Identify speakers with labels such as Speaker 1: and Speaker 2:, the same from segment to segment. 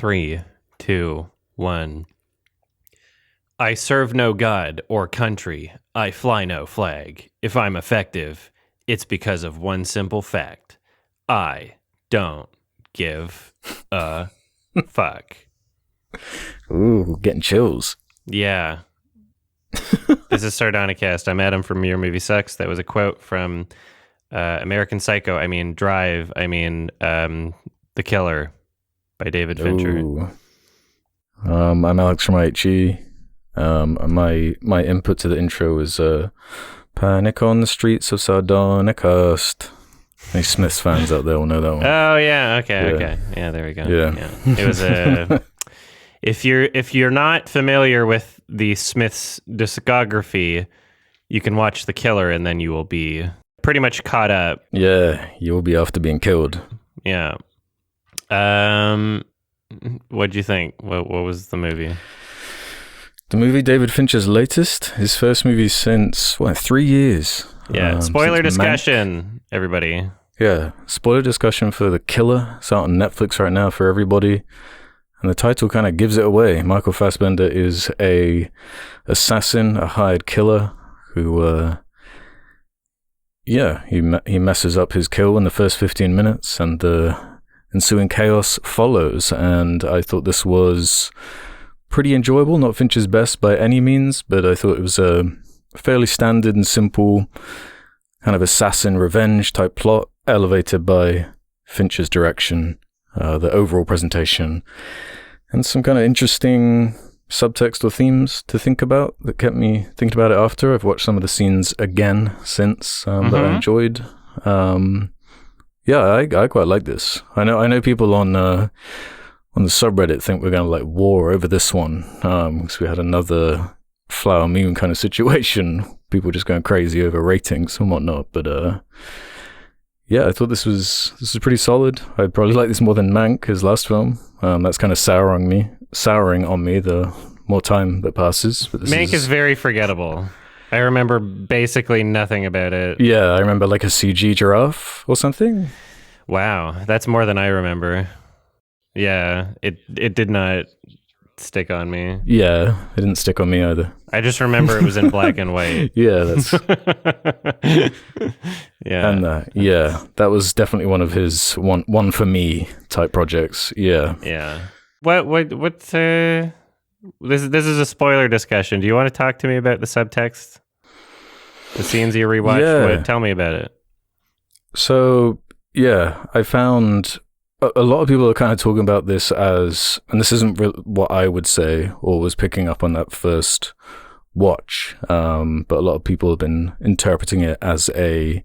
Speaker 1: 3, 2, 1. I serve no god or country. I fly no flag. If I'm effective, it's because of one simple fact. I don't give a fuck.
Speaker 2: Ooh, getting chills.
Speaker 1: Yeah. This is Sardonicast. I'm Adam from Your Movie Sucks. That was a quote from American Psycho. Drive. The Killer by David Fincher.
Speaker 2: Ooh. I'm Alex from IHE. My input to the intro is Panic on the Streets of Sardonicast. Any Smiths fans out there will know that one.
Speaker 1: Oh yeah, okay. Yeah, there we go.
Speaker 2: Yeah.
Speaker 1: It was a if you're not familiar with the Smiths discography, you can watch The Killer and then you will be pretty much caught up.
Speaker 2: Yeah, you will be after being killed.
Speaker 1: Yeah. What'd you think? What was the movie?
Speaker 2: The movie, David Fincher's latest, his first movie since 3 years.
Speaker 1: Yeah, spoiler discussion, everybody.
Speaker 2: Yeah, spoiler discussion for The Killer. It's out on Netflix right now for everybody. And the title kind of gives it away. Michael Fassbender is a assassin, a hired killer who, he messes up his kill in the first 15 minutes and the ensuing chaos follows. And I thought this was pretty enjoyable. Not Fincher's best by any means, but I thought it was a fairly standard and simple kind of assassin revenge type plot, elevated by Fincher's direction, the overall presentation, and some kind of interesting subtext or themes to think about that kept me thinking about it after. I've watched some of the scenes again since that I enjoyed. I quite like this. I know people on the subreddit think we're going to war over this one because we had another Flower Moon kind of situation, people just going crazy over ratings and whatnot, but I thought this was pretty solid. I'd probably like this more than Mank, his last film. That's kind of souring on me the more time that passes. But
Speaker 1: Mank is very forgettable. I remember basically nothing about it.
Speaker 2: Yeah, I remember like a CG giraffe or something.
Speaker 1: Wow, that's more than I remember. Yeah, it did not stick on me.
Speaker 2: Yeah, it didn't stick on me either.
Speaker 1: I just remember it was in black and white.
Speaker 2: Yeah, that's
Speaker 1: yeah.
Speaker 2: And that was definitely one of his one for me type projects. Yeah.
Speaker 1: Yeah. What's this is a spoiler discussion. Do you want to talk to me about the subtext? The scenes you rewatched?
Speaker 2: Yeah.
Speaker 1: Tell me about it.
Speaker 2: So, yeah, I found a lot of people are kind of talking about this as, and this isn't what I would say or was picking up on that first watch, but a lot of people have been interpreting it as a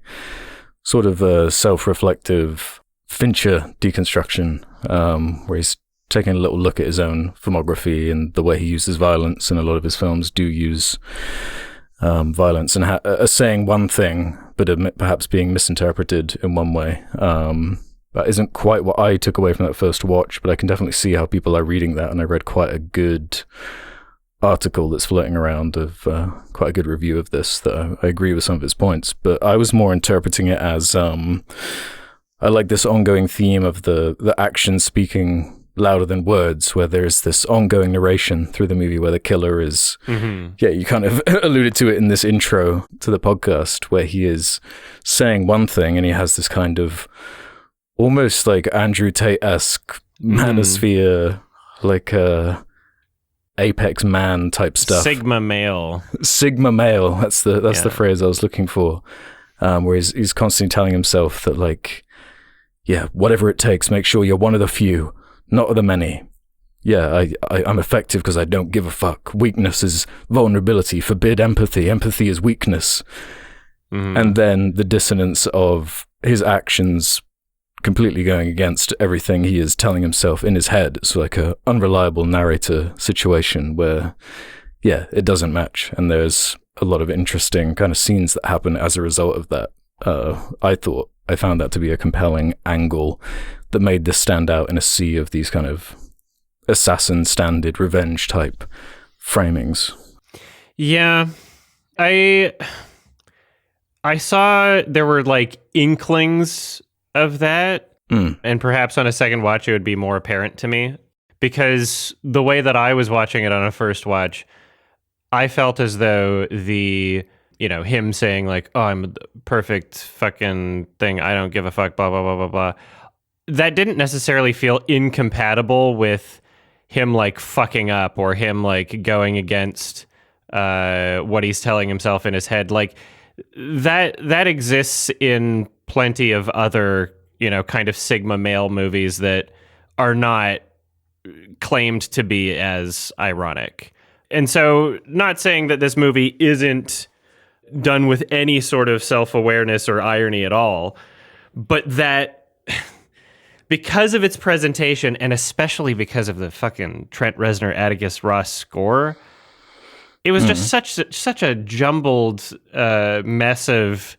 Speaker 2: sort of a self-reflective Fincher deconstruction, where he's taking a little look at his own filmography and the way he uses violence, and a lot of his films do use violence and are saying one thing, but perhaps being misinterpreted in one way. That isn't quite what I took away from that first watch, but I can definitely see how people are reading that, and I read quite a good article that's floating around of quite a good review of this that I agree with some of his points, but I was more interpreting it as I like this ongoing theme of the action speaking louder than words, where there's this ongoing narration through the movie where the killer is, you kind of alluded to it in this intro to the podcast, where he is saying one thing and he has this kind of almost like Andrew Tate-esque manosphere, like apex man type stuff.
Speaker 1: Sigma male.
Speaker 2: That's the phrase I was looking for. Where he's constantly telling himself that whatever it takes, make sure you're one of the few, not of the many. Yeah, I'm effective because I don't give a fuck. Weakness is vulnerability. Forbid empathy. Empathy is weakness. And then the dissonance of his actions completely going against everything he is telling himself in his head. It's like a unreliable narrator situation where, it doesn't match. And there's a lot of interesting kind of scenes that happen as a result of that. I found that to be a compelling angle that made this stand out in a sea of these kind of assassin standard revenge type framings.
Speaker 1: Yeah. I saw there were inklings of that, and perhaps on a second watch it would be more apparent to me. because the way that I was watching it on a first watch, I felt as though him saying like, "Oh, I'm the perfect fucking thing. I don't give a fuck." Blah blah blah blah blah. That didn't necessarily feel incompatible with him like fucking up or him like going against what he's telling himself in his head. Like that exists in plenty of other kind of Sigma male movies that are not claimed to be as ironic. And so, not saying that this movie isn't done with any sort of self-awareness or irony at all, but that because of its presentation, and especially because of the fucking Trent Reznor Atticus Ross score, it was just such a jumbled mess of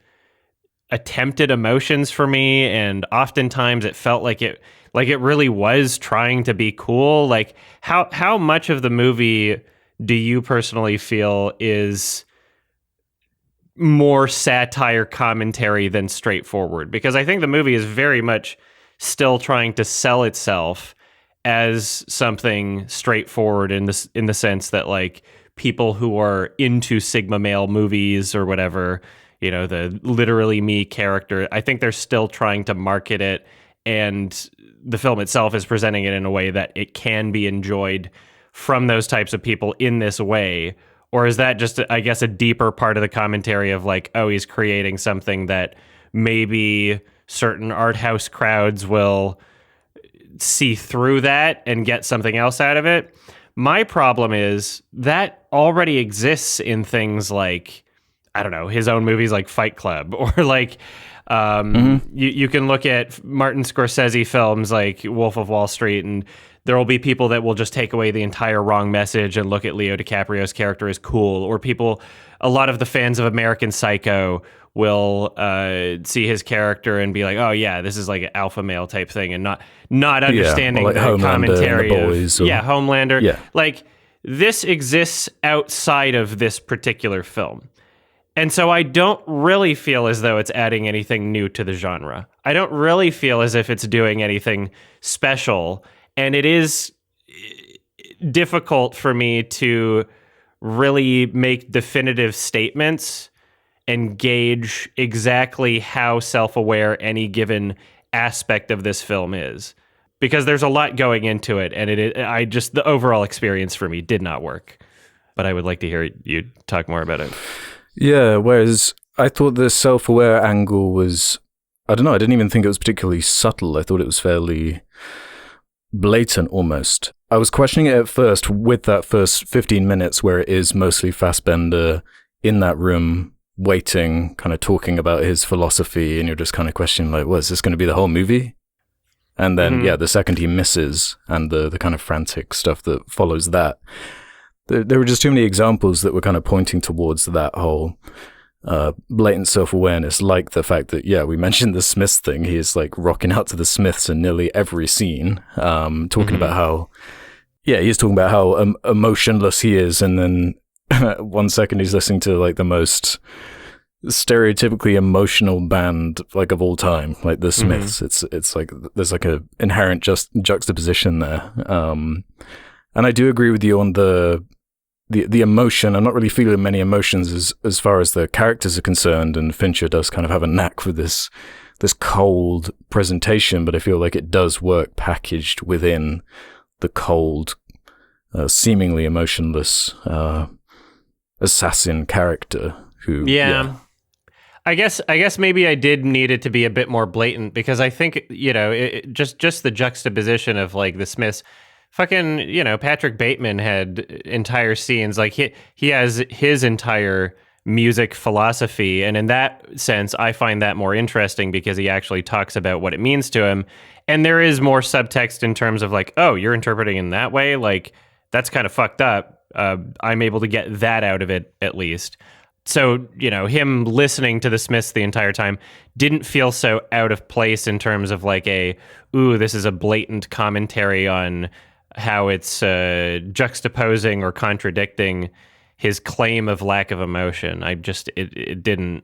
Speaker 1: attempted emotions for me, and oftentimes it felt like it really was trying to be cool. Like how much of the movie do you personally feel is more satire commentary than straightforward? Because I think the movie is very much still trying to sell itself as something straightforward in the sense that like people who are into Sigma male movies or whatever, the literally me character, I think they're still trying to market it, and the film itself is presenting it in a way that it can be enjoyed from those types of people in this way. Or is that just, I guess, a deeper part of the commentary of like, oh, he's creating something that maybe certain art house crowds will see through that and get something else out of it? My problem is that already exists in things like, I don't know, his own movies like Fight Club, or like you can look at Martin Scorsese films like Wolf of Wall Street, and there will be people that will just take away the entire wrong message and look at Leo DiCaprio's character as cool. Or a lot of the fans of American Psycho will see his character and be like, oh yeah, this is like an alpha male type thing, and not understanding
Speaker 2: like
Speaker 1: the
Speaker 2: Homelander
Speaker 1: commentary
Speaker 2: and The Boys,
Speaker 1: of Homelander.
Speaker 2: Yeah.
Speaker 1: Like this exists outside of this particular film. And so I don't really feel as though it's adding anything new to the genre. I don't really feel as if it's doing anything special. And it is difficult for me to really make definitive statements and gauge exactly how self-aware any given aspect of this film is, because there's a lot going into it, and the overall experience for me did not work. But I would like to hear you talk more about it.
Speaker 2: Yeah, whereas I thought the self-aware angle was, I don't know, I didn't even think it was particularly subtle. I thought it was fairly blatant almost. I was questioning it at first with that first 15 minutes where it is mostly Fassbender in that room waiting, kind of talking about his philosophy, and you're just kind of questioning like, well, is this going to be the whole movie? And then, the second he misses and the kind of frantic stuff that follows that, there were just too many examples that were kind of pointing towards that whole blatant self-awareness, like the fact that, we mentioned the Smiths thing. He is like rocking out to the Smiths in nearly every scene, talking about how, he's talking about how emotionless he is. And then 1 second he's listening to like the most stereotypically emotional band like of all time, like the Smiths. It's like there's like a inherent juxtaposition there. And I do agree with you on the emotion. I'm not really feeling many emotions as far as the characters are concerned, and Fincher does kind of have a knack for this cold presentation, but I feel like it does work packaged within the cold, seemingly emotionless assassin character who
Speaker 1: I guess maybe I did need it to be a bit more blatant, because I think just the juxtaposition of like the Smiths. Fucking, Patrick Bateman had entire scenes, like he has his entire music philosophy, and in that sense, I find that more interesting because he actually talks about what it means to him, and there is more subtext in terms of like, oh, you're interpreting in that way, like that's kind of fucked up. I'm able to get that out of it at least. So, him listening to the Smiths the entire time didn't feel so out of place in terms of like this is a blatant commentary on how it's juxtaposing or contradicting his claim of lack of emotion. It didn't,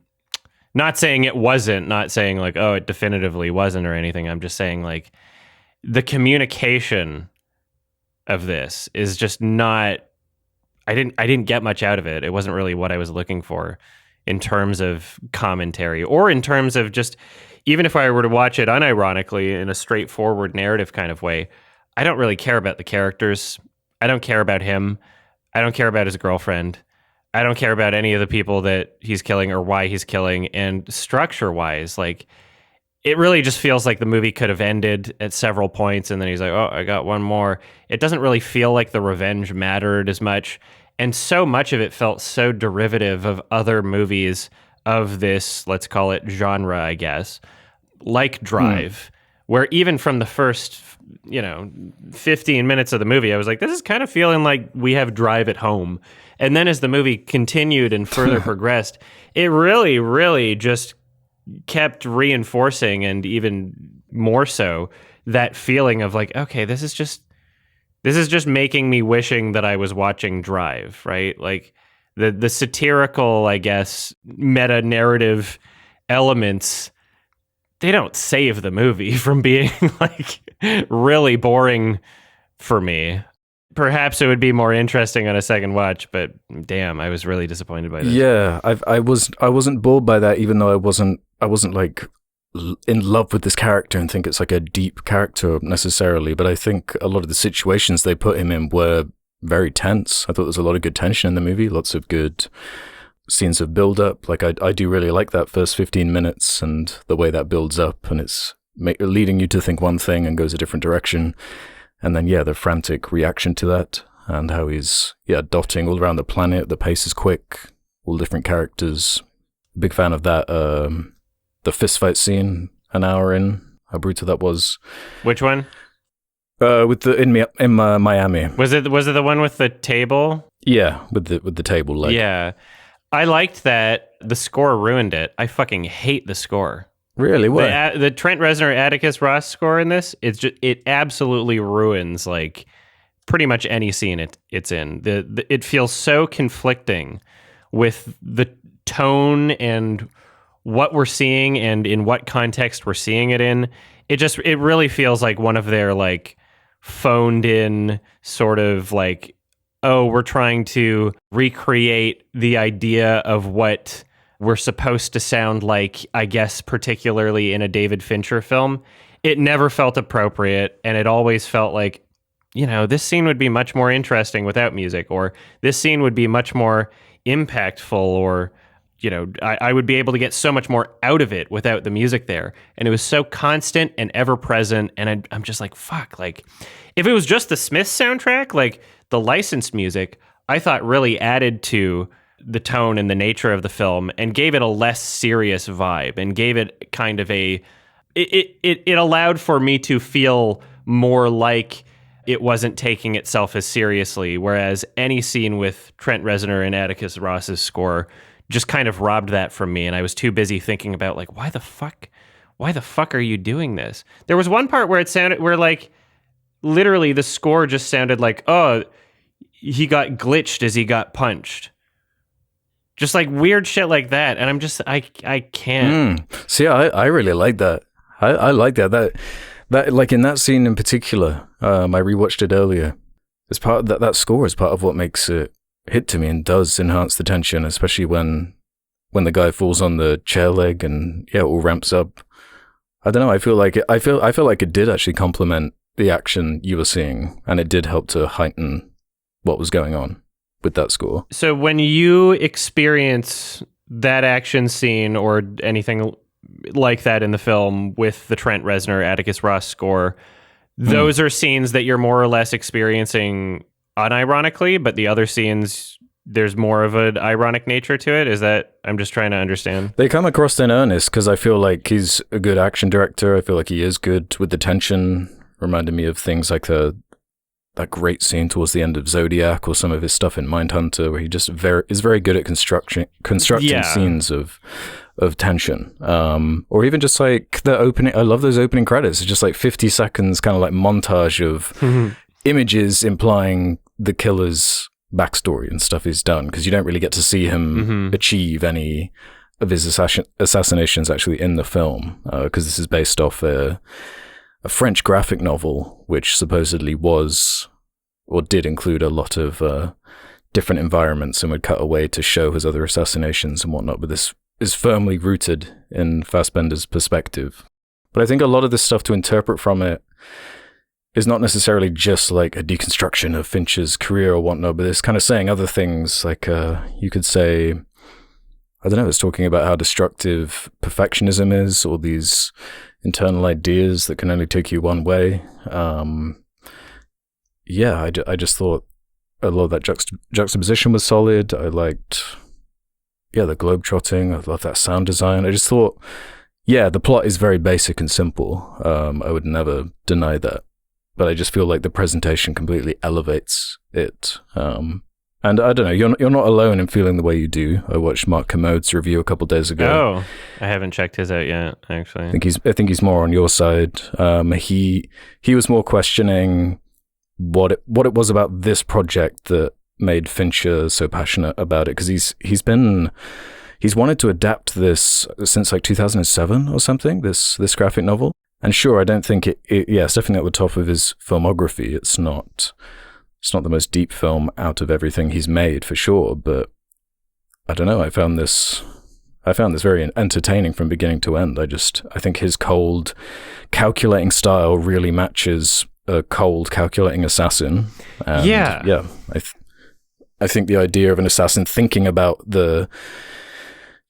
Speaker 1: not saying it wasn't, not saying like, oh, it definitively wasn't or anything. I'm just saying like the communication of this is just not. I didn't get much out of it. It wasn't really what I was looking for in terms of commentary or in terms of just, even if I were to watch it unironically in a straightforward narrative kind of way, I don't really care about the characters. I don't care about him. I don't care about his girlfriend. I don't care about any of the people that he's killing or why he's killing. And structure-wise, like, it really just feels like the movie could have ended at several points, and then he's like, oh, I got one more. It doesn't really feel like the revenge mattered as much. And so much of it felt so derivative of other movies of this, let's call it genre, I guess, like Drive, where even from the first, 15 minutes of the movie, I was like, this is kind of feeling like we have Drive at home. And then as the movie continued and further progressed, it really, really just kept reinforcing, and even more so, that feeling of like, okay, this is just making me wishing that I was watching Drive, right? Like the satirical, I guess, meta narrative elements, they don't save the movie from being like really boring for me. Perhaps it would be more interesting on a second watch, but damn, I was really disappointed by this.
Speaker 2: Yeah, I wasn't bored by that, even though I wasn't like in love with this character and think it's like a deep character necessarily. But I think a lot of the situations they put him in were very tense. I thought there was a lot of good tension in the movie, lots of good scenes of build up. Like I do really like that first 15 minutes and the way that builds up, and it's leading you to think one thing and goes a different direction. And then, the frantic reaction to that, and how he's, dotting all around the planet. The pace is quick, all different characters. Big fan of that. The fist fight scene, an hour in, how brutal that was.
Speaker 1: Which one?
Speaker 2: In Miami.
Speaker 1: Was it the one with the table?
Speaker 2: Yeah, with the table leg.
Speaker 1: Yeah, I liked that. The score ruined it. I fucking hate the score.
Speaker 2: Really? What?
Speaker 1: The Trent Reznor Atticus Ross score in this, it absolutely ruins like pretty much any scene it's in. It feels so conflicting with the tone and what we're seeing and in what context we're seeing it in. It really feels like one of their like phoned in sort of like, oh, we're trying to recreate the idea of what we're supposed to sound like, I guess, particularly in a David Fincher film. It never felt appropriate, and it always felt like, this scene would be much more interesting without music, or this scene would be much more impactful, or, I would be able to get so much more out of it without the music there. And it was so constant and ever present, and I'm just like, fuck, like, if it was just the Smiths soundtrack, like, the licensed music, I thought really added to the tone and the nature of the film and gave it a less serious vibe and gave it kind of it allowed for me to feel more like it wasn't taking itself as seriously, whereas any scene with Trent Reznor and Atticus Ross's score just kind of robbed that from me, and I was too busy thinking about like, why the fuck are you doing this? There was one part where it sounded where like literally the score just sounded like, oh, he got glitched as he got punched. Just like weird shit like that. And I'm just, I can't.
Speaker 2: See, I really like that. I like that. That like in that scene in particular, I rewatched it earlier. It's part of that score is part of what makes it hit to me and does enhance the tension, especially when the guy falls on the chair leg and it all ramps up. I don't know. I feel like it did actually complement the action you were seeing, and it did help to heighten what was going on with that score.
Speaker 1: So when you experience that action scene or anything like that in the film with the Trent Reznor Atticus Ross score, those are scenes that you're more or less experiencing unironically, but the other scenes, there's more of an ironic nature to it. Is that, I'm just trying to understand.
Speaker 2: They come across in earnest because I feel like he's a good action director. I feel like he is good with the tension. Reminded me of things like that great scene towards the end of Zodiac or some of his stuff in Mindhunter, where he just is very good at constructing scenes of tension. Or even just like the opening. I love those opening credits. It's just like 50 seconds, kind of like montage of images implying the killer's backstory and stuff he's done, because you don't really get to see him achieve any of his assassinations actually in the film, because this is based off a French graphic novel, which supposedly was or did include a lot of different environments and would cut away to show his other assassinations and whatnot, but this is firmly rooted in Fassbender's perspective. But I think a lot of this stuff to interpret from it is not necessarily just like a deconstruction of Fincher's career or whatnot, but it's kind of saying other things. Like you could say, I don't know, it's talking about how destructive perfectionism is, or these internal ideas that can only take you one way. I just thought a lot of that juxtaposition was solid. I liked, the globetrotting. I love that sound design. I just thought, the plot is very basic and simple. I would never deny that. But I just feel like the presentation completely elevates it. And I don't know, you're not alone in feeling the way you do. I watched Mark Commode's review a couple of days ago.
Speaker 1: Oh, I haven't checked his out yet, actually.
Speaker 2: I think he's more on your side. He was more questioning what it was about this project that made Fincher so passionate about it, because he's wanted to adapt this since like 2007 or something, this graphic novel. And sure, I don't think it's definitely at the top of his filmography. It's not the most deep film out of everything he's made, for sure, but I don't know, I found this very entertaining from beginning to end. I think his cold, calculating style really matches a cold, calculating assassin. And I think the idea of an assassin thinking about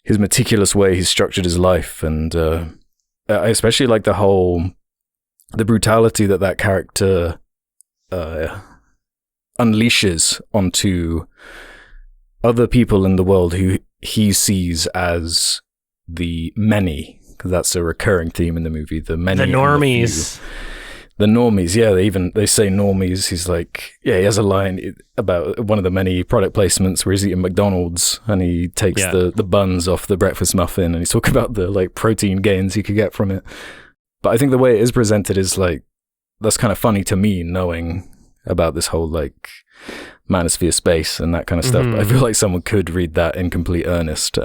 Speaker 2: his meticulous way he's structured his life, and I especially like the brutality that character unleashes onto other people in the world who he sees as the many, because that's a recurring theme in the movie. The many,
Speaker 1: the normies.
Speaker 2: The normies, they say normies. He's like, he has a line about one of the many product placements where he's eating McDonald's and he takes the buns off the breakfast muffin, and he's talking about the like protein gains he could get from it. But I think the way it is presented is like, that's kind of funny to me, knowing about this whole like manosphere space and that kind of stuff. But I feel like someone could read that in complete earnest,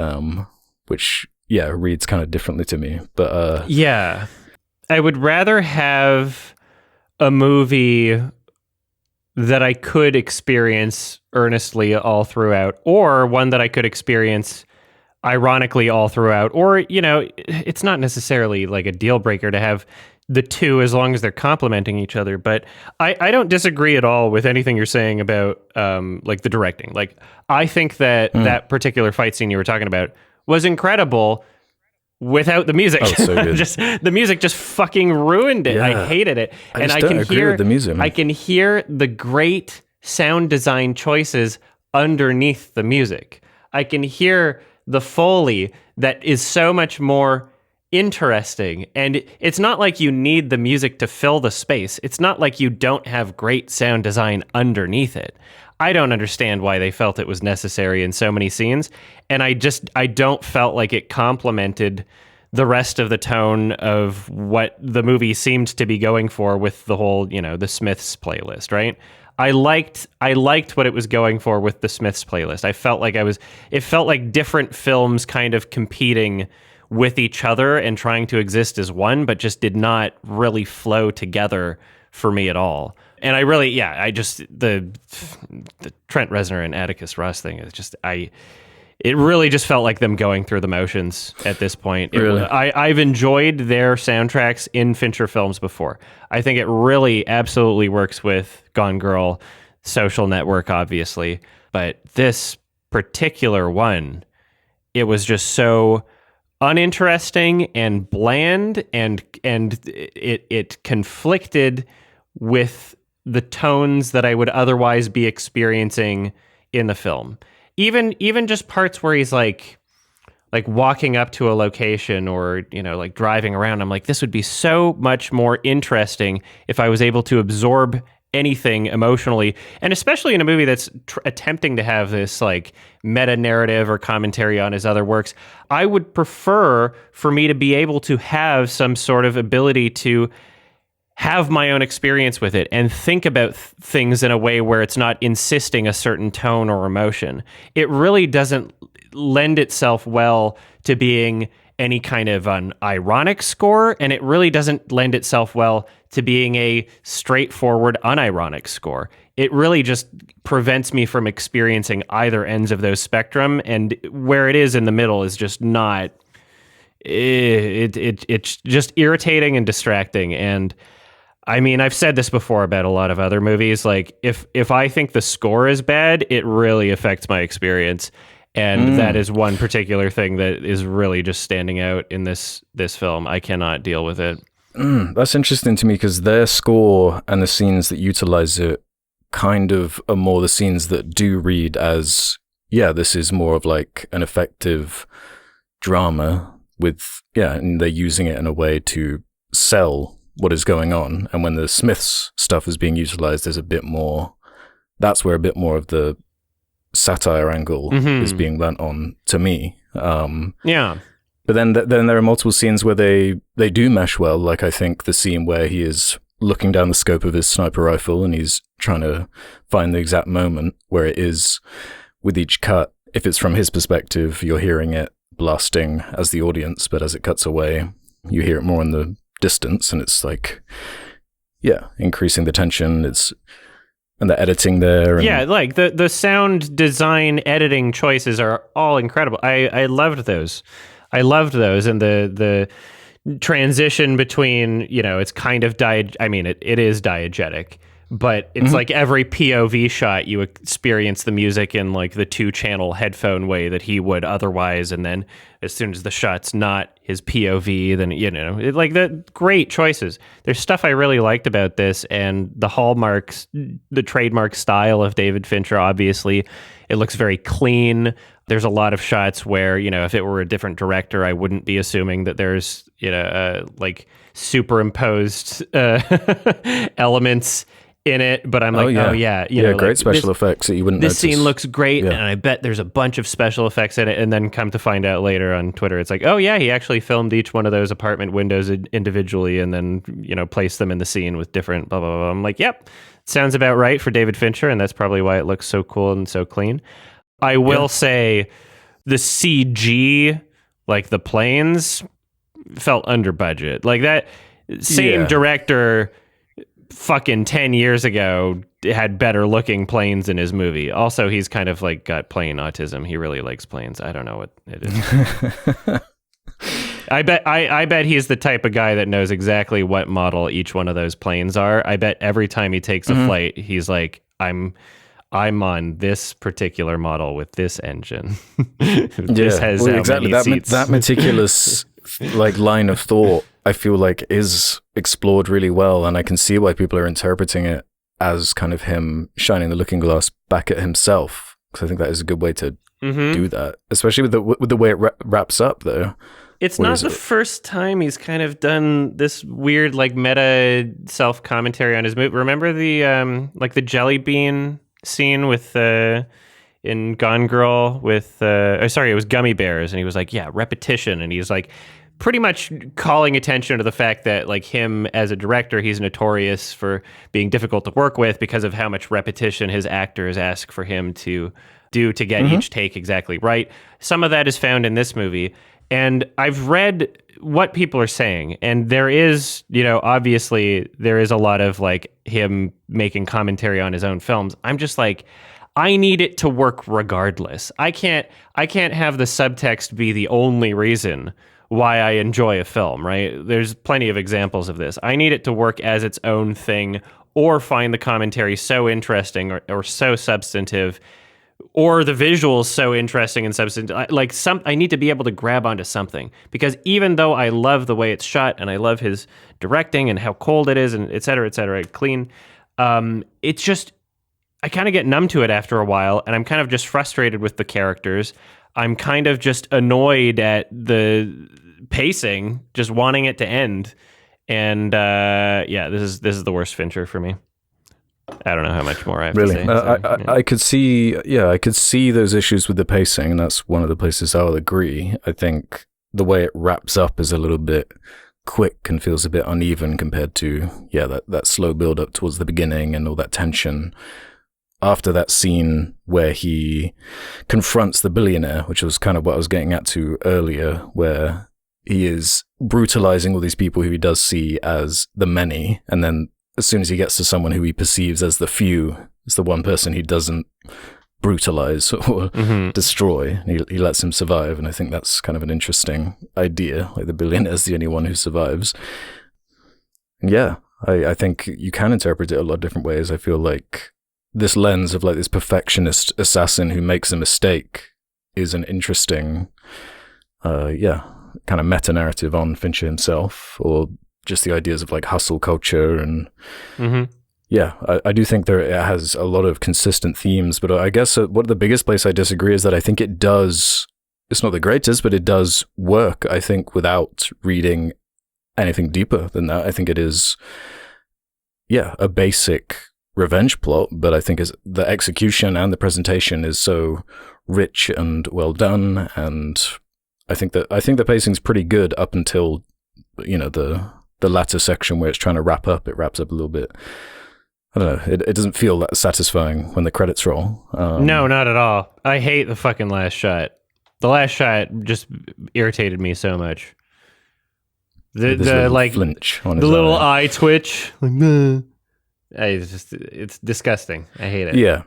Speaker 2: which reads kind of differently to me. But
Speaker 1: I would rather have a movie that I could experience earnestly all throughout, or one that I could experience ironically all throughout, or, it's not necessarily like a deal breaker to have the two as long as they're complementing each other. But I don't disagree at all with anything you're saying about like the directing. Like, I think that particular fight scene you were talking about was incredible without the music.
Speaker 2: Oh, so good.
Speaker 1: The music just fucking ruined it. I hated it.
Speaker 2: I can agree with the music, man.
Speaker 1: I can hear the great sound design choices underneath the music. I can hear the Foley that is so much more interesting. And it's not like you need the music to fill the space. It's not like you don't have great sound design underneath it. I don't understand why they felt it was necessary in so many scenes. And I don't felt like it complemented the rest of the tone of what the movie seemed to be going for with the whole, the Smiths playlist, right? I liked what it was going for with the Smiths playlist. It felt like different films kind of competing with each other and trying to exist as one, but just did not really flow together for me at all. And I really, the Trent Reznor and Atticus Ross thing is just, it really just felt like them going through the motions at this point.
Speaker 2: Really?
Speaker 1: I've enjoyed their soundtracks in Fincher films before. I think it really absolutely works with Gone Girl, Social Network, obviously. But this particular one, it was just so uninteresting and bland, and it conflicted with the tones that I would otherwise be experiencing in the film. Even just parts where he's like walking up to a location, or like driving around, I'm like, this would be so much more interesting if I was able to absorb anything emotionally, and especially in a movie that's attempting to have this like meta narrative or commentary on his other works. I would prefer for me to be able to have some sort of ability to have my own experience with it and think about things in a way where it's not insisting a certain tone or emotion. It really doesn't lend itself well to being any kind of an ironic score, and it really doesn't lend itself well to being a straightforward unironic score. It really just prevents me from experiencing either ends of those spectrum, and where it is in the middle is just not. It's just irritating and distracting. And I mean, I've said this before about a lot of other movies. Like, if I think the score is bad, it really affects my experience. And that is one particular thing that is really just standing out in this film. I cannot deal with it.
Speaker 2: That's interesting to me, because their score and the scenes that utilize it kind of are more the scenes that do read as, yeah, this is more of like an effective drama with, and they're using it in a way to sell what is going on. And when the Smiths stuff is being utilized, there's a bit more, that's where a bit more of the satire angle is being lent on to me. But then there are multiple scenes where they do mesh well. Like, I think the scene where he is looking down the scope of his sniper rifle and he's trying to find the exact moment where it is with each cut. If it's from his perspective, you're hearing it blasting as the audience, but as it cuts away, you hear it more in the distance, and it's like, increasing the tension. And the editing there. And
Speaker 1: like the sound design editing choices are all incredible. I loved those. And the transition between, it's kind of it is diegetic, but it's like every POV shot you experience the music in like the 2-channel headphone way that he would otherwise, and then as soon as the shot's not his POV, then like the great choices. There's stuff I really liked about this, and the hallmarks, the trademark style of David Fincher. Obviously, it looks very clean. There's a lot of shots where, if it were a different director, I wouldn't be assuming that there's like superimposed elements in it, but I'm like,
Speaker 2: great
Speaker 1: like
Speaker 2: special effects that you wouldn't
Speaker 1: notice. This scene looks great, and
Speaker 2: Yeah.
Speaker 1: I bet there's a bunch of special effects in it, and then come to find out later on Twitter, it's like, oh yeah, he actually filmed each one of those apartment windows individually, and then, placed them in the scene with different blah, blah, blah. I'm like, yep, sounds about right for David Fincher, and that's probably why it looks so cool and so clean. I will say the CG, like the planes, felt under budget. Like that same director fucking 10 years ago had better looking planes in his movie. Also, he's kind of like got plane autism. He really likes planes. I don't know what it is. I bet he's the type of guy that knows exactly what model each one of those planes are. I bet every time he takes a flight, he's like, I'm on this particular model with this engine. This has
Speaker 2: exactly
Speaker 1: many seats.
Speaker 2: That meticulous like line of thought, I feel like, is explored really well, and I can see why people are interpreting it as kind of him shining the looking glass back at himself, because I think that is a good way to do that, especially with the way it wraps up, though.
Speaker 1: It's not the first time he's kind of done this weird like meta self-commentary on his movie. Remember the like the jelly bean scene with in Gone Girl with it was Gummy Bears, and he was like, repetition, and he's like pretty much calling attention to the fact that like him as a director, he's notorious for being difficult to work with because of how much repetition his actors ask for him to do to get each take exactly right. Some of that is found in this movie, and I've read what people are saying, and there is, obviously there is a lot of like him making commentary on his own films. I'm just like, I need it to work regardless. I can't have the subtext be the only reason why I enjoy a film, right? There's plenty of examples of this. I need it to work as its own thing, or find the commentary so interesting or so substantive, or the visuals so interesting and substantive. I need to be able to grab onto something, because even though I love the way it's shot and I love his directing and how cold it is and et cetera, clean, it's just, I kind of get numb to it after a while, and I'm kind of just frustrated with the characters. I'm kind of just annoyed at the pacing, just wanting it to end. And this is the worst Fincher for me. I don't know how much more I have to say.
Speaker 2: I could see those issues with the pacing, and that's one of the places I'll agree. I think the way it wraps up is a little bit quick and feels a bit uneven compared to that slow build up towards the beginning and all that tension. After that scene where he confronts the billionaire, which was kind of what I was getting at to earlier, where he is brutalizing all these people who he does see as the many, and then as soon as he gets to someone who he perceives as the few, it's the one person he doesn't brutalize or destroy. He lets him survive, and I think that's kind of an interesting idea. Like the billionaire's the only one who survives. And yeah, I think you can interpret it a lot of different ways. I feel like this lens of like this perfectionist assassin who makes a mistake is an interesting, kind of meta narrative on Fincher himself, or just the ideas of like hustle culture and. Yeah, I do think it has a lot of consistent themes, but I guess what the biggest place I disagree is that I think it's not the greatest, but it does work, I think, without reading anything deeper than that. I think it is, a basic revenge plot, but I think the execution and the presentation is so rich and well done, and I think the pacing's pretty good up until, the latter section where it's trying to wrap up. It wraps up a little bit. I don't know. It doesn't feel that satisfying when the credits roll.
Speaker 1: No, not at all. I hate the fucking last shot. The last shot just irritated me so much. The like
Speaker 2: flinch on
Speaker 1: the little eye twitch. Like, nah. It's disgusting. I hate it.
Speaker 2: Yeah,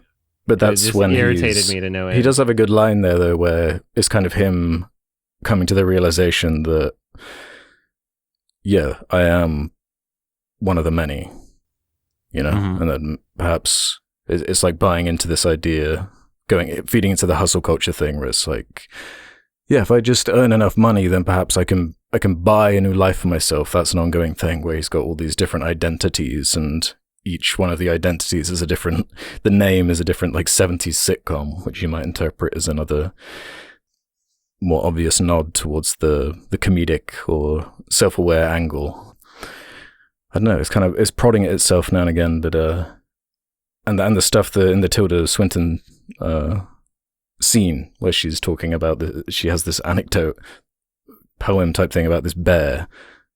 Speaker 2: but that's when
Speaker 1: irritated me to no end.
Speaker 2: He does have a good line there though, where it's kind of him coming to the realization that, I am one of the many. And then perhaps it's like buying into this idea, feeding into the hustle culture thing, where it's like, if I just earn enough money, then perhaps I can buy a new life for myself. That's an ongoing thing where he's got all these different identities, and each one of the identities is the name is a different like 70s sitcom, which you might interpret as another more obvious nod towards the comedic or self-aware angle. I don't know. It's prodding at itself now and again, but and the stuff in the Tilda Swinton scene where she's talking about she has this anecdote poem type thing about this bear,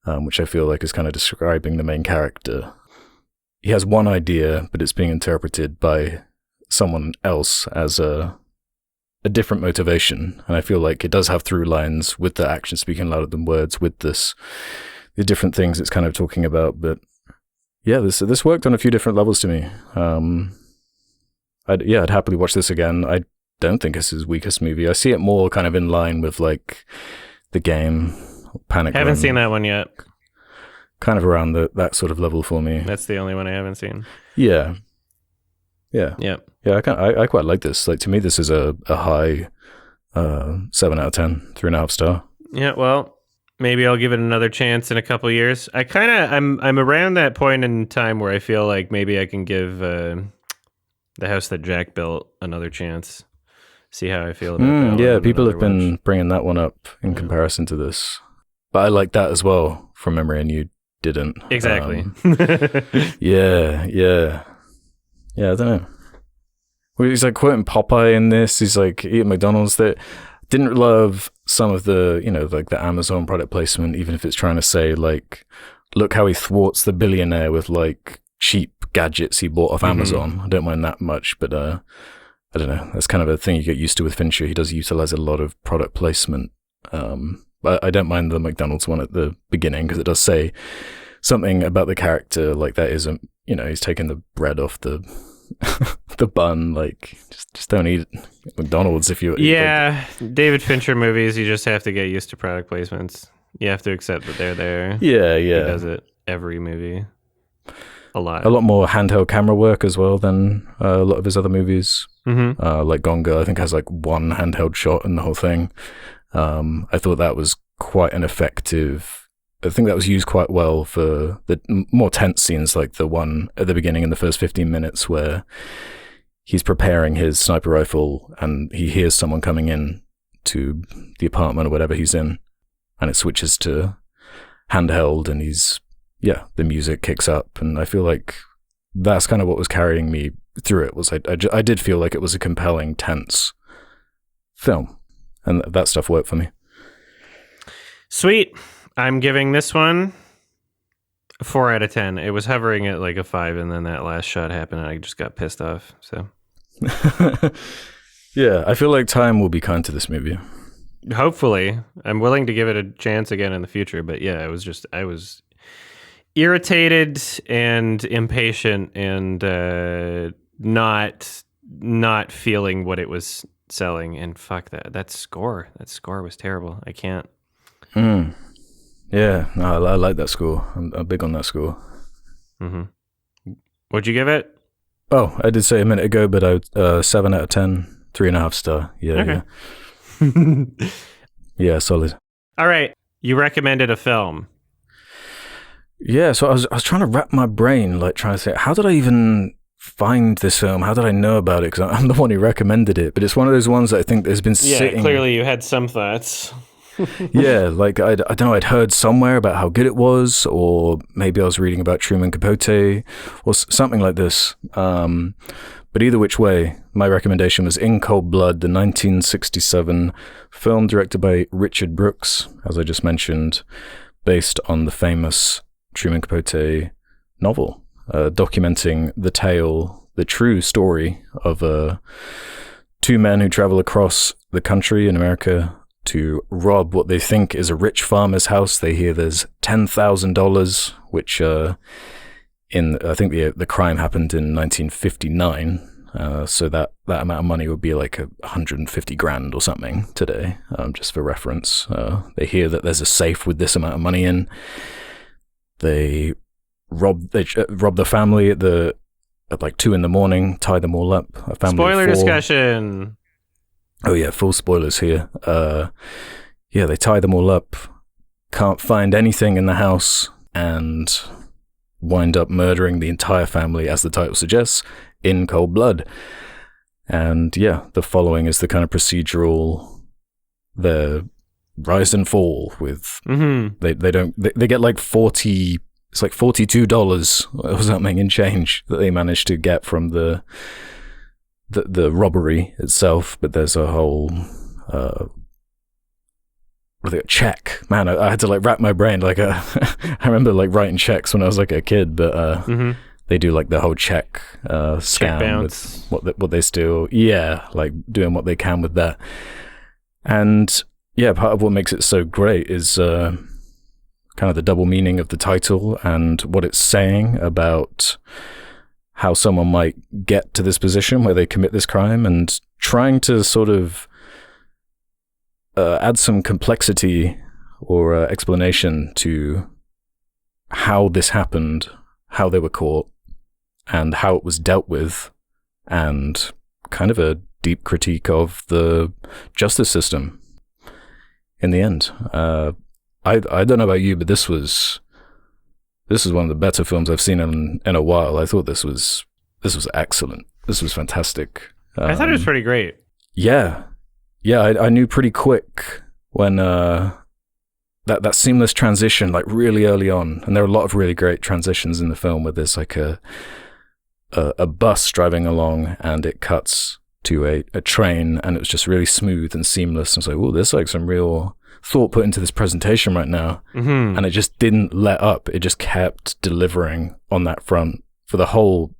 Speaker 2: which I feel like is kind of describing the main character. He has one idea, but it's being interpreted by someone else as a different motivation, and I feel like it does have through lines with the action speaking louder than words, with the different things it's kind of talking about. But this worked on a few different levels to me. I'd happily watch this again. I don't think it's his weakest movie. I see it more kind of in line with like The Game, Panic Room.
Speaker 1: Haven't seen that one yet.
Speaker 2: Kind of around that sort of level for me.
Speaker 1: That's the only one I haven't seen.
Speaker 2: Yeah. I quite like this. Like, to me, this is a high 7 out of 10, 3.5 star.
Speaker 1: Yeah, well, maybe I'll give it another chance in a couple years. I'm around that point in time where I feel like maybe I can give The House That Jack Built another chance. See how I feel about that.
Speaker 2: Yeah, people have been bringing that one up in comparison to this. But I like that as well from memory, and you didn't.
Speaker 1: Exactly.
Speaker 2: Yeah, I don't know. Well, he's like quoting Popeye in this. He's like eating McDonald's. That didn't love some of the, like the Amazon product placement, even if it's trying to say like, look how he thwarts the billionaire with like cheap gadgets he bought off Amazon. I don't mind that much, but I don't know. That's kind of a thing you get used to with Fincher. He does utilize a lot of product placement. But I don't mind the McDonald's one at the beginning because it does say something about the character, like that isn't, he's taking the bread off the the bun. Like, just don't eat McDonald's if you.
Speaker 1: Like, David Fincher movies, you just have to get used to product placements. You have to accept that they're there.
Speaker 2: Yeah.
Speaker 1: He does it every movie. A lot
Speaker 2: more handheld camera work as well than a lot of his other movies. Like Gone Girl, I think has like one handheld shot in the whole thing. I thought that was quite an effective. I think that was used quite well for the more tense scenes, like the one at the beginning in the first 15 minutes where he's preparing his sniper rifle and he hears someone coming in to the apartment or whatever he's in, and it switches to handheld, and the music kicks up, and I feel like that's kind of what was carrying me through it. Was I did feel like it was a compelling, tense film, and that stuff worked for me.
Speaker 1: Sweet. I'm giving this one a 4 out of 10. It was hovering at like a 5, and then that last shot happened, and I just got pissed off. So,
Speaker 2: yeah, I feel like time will be kind to this movie.
Speaker 1: Hopefully, I'm willing to give it a chance again in the future. But yeah, I was irritated and impatient and not feeling what it was selling. And fuck that score was terrible. I can't.
Speaker 2: Yeah, no, I like that score. I'm big on that score.
Speaker 1: What'd you give it?
Speaker 2: Oh, I did say a minute ago, but I 7 out of 10, 3.5 star. Yeah,
Speaker 1: okay.
Speaker 2: Yeah. Yeah, solid.
Speaker 1: All right, you recommended a film.
Speaker 2: Yeah, so I was trying to wrap my brain, like trying to say, how did I even find this film? How did I know about it? Because I'm the one who recommended it, but it's one of those ones that I think has been sitting.
Speaker 1: Yeah, clearly you had some thoughts.
Speaker 2: Yeah, like I don't know, I'd heard somewhere about how good it was, or maybe I was reading about Truman Capote, or something like this. But either which way, my recommendation was In Cold Blood, the 1967 film directed by Richard Brooks, as I just mentioned, based on the famous Truman Capote novel, documenting the true story of two men who travel across the country in America to rob what they think is a rich farmer's house. They hear there's $10,000, which I think the crime happened in 1959. So that amount of money would be like 150 grand or something today, just for reference. They hear that there's a safe with this amount of money in. They rob the family at like 2 a.m, tie them all up. A family
Speaker 1: Spoiler
Speaker 2: of 4.
Speaker 1: discussion.
Speaker 2: Oh yeah, full spoilers here. Yeah, they tie them all up, can't find anything in the house, and wind up murdering the entire family, as the title suggests, in cold blood. And yeah, the following is the kind of procedural, the rise and fall with they get like 40, it's like $42 or something in change that they managed to get from the robbery itself. But there's a whole check. Man, I had to like wrap my brain. Like I remember like writing checks when I was like a kid, but they do like the whole check scam with what they steal. Yeah, like doing what they can with that. And yeah, part of what makes it so great is kind of the double meaning of the title and what it's saying about how someone might get to this position where they commit this crime, and trying to sort of add some complexity or explanation to how this happened, how they were caught, and how it was dealt with, and kind of a deep critique of the justice system in the end. I don't know about you, but this was one of the better films I've seen in a while. I thought this was excellent. This was fantastic.
Speaker 1: I thought it was pretty great.
Speaker 2: Yeah. I knew pretty quick when that seamless transition, like really early on, and there are a lot of really great transitions in the film where there's like a bus driving along and it cuts to a train, and it was just really smooth and seamless. I was like, oh, there's like some real thought put into this presentation right now. And it just didn't let up. It just kept delivering on that front for the whole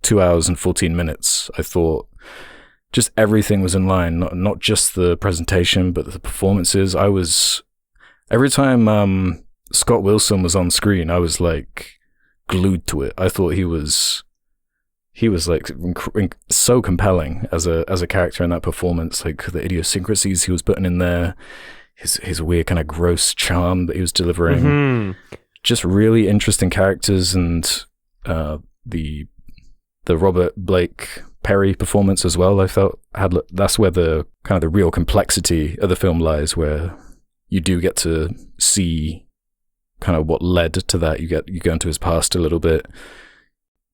Speaker 2: 2 hours and 14 minutes. I thought just everything was in line, not just the presentation, but the performances. Every time Scott Wilson was on screen, I was like glued to it. I thought he was like so compelling as a character in that performance, like the idiosyncrasies he was putting in there, his weird kind of gross charm that he was delivering, just really interesting characters. And the Robert Blake Perry performance as well, I felt that's where the kind of the real complexity of the film lies, where you do get to see kind of what led to that. You go into his past a little bit.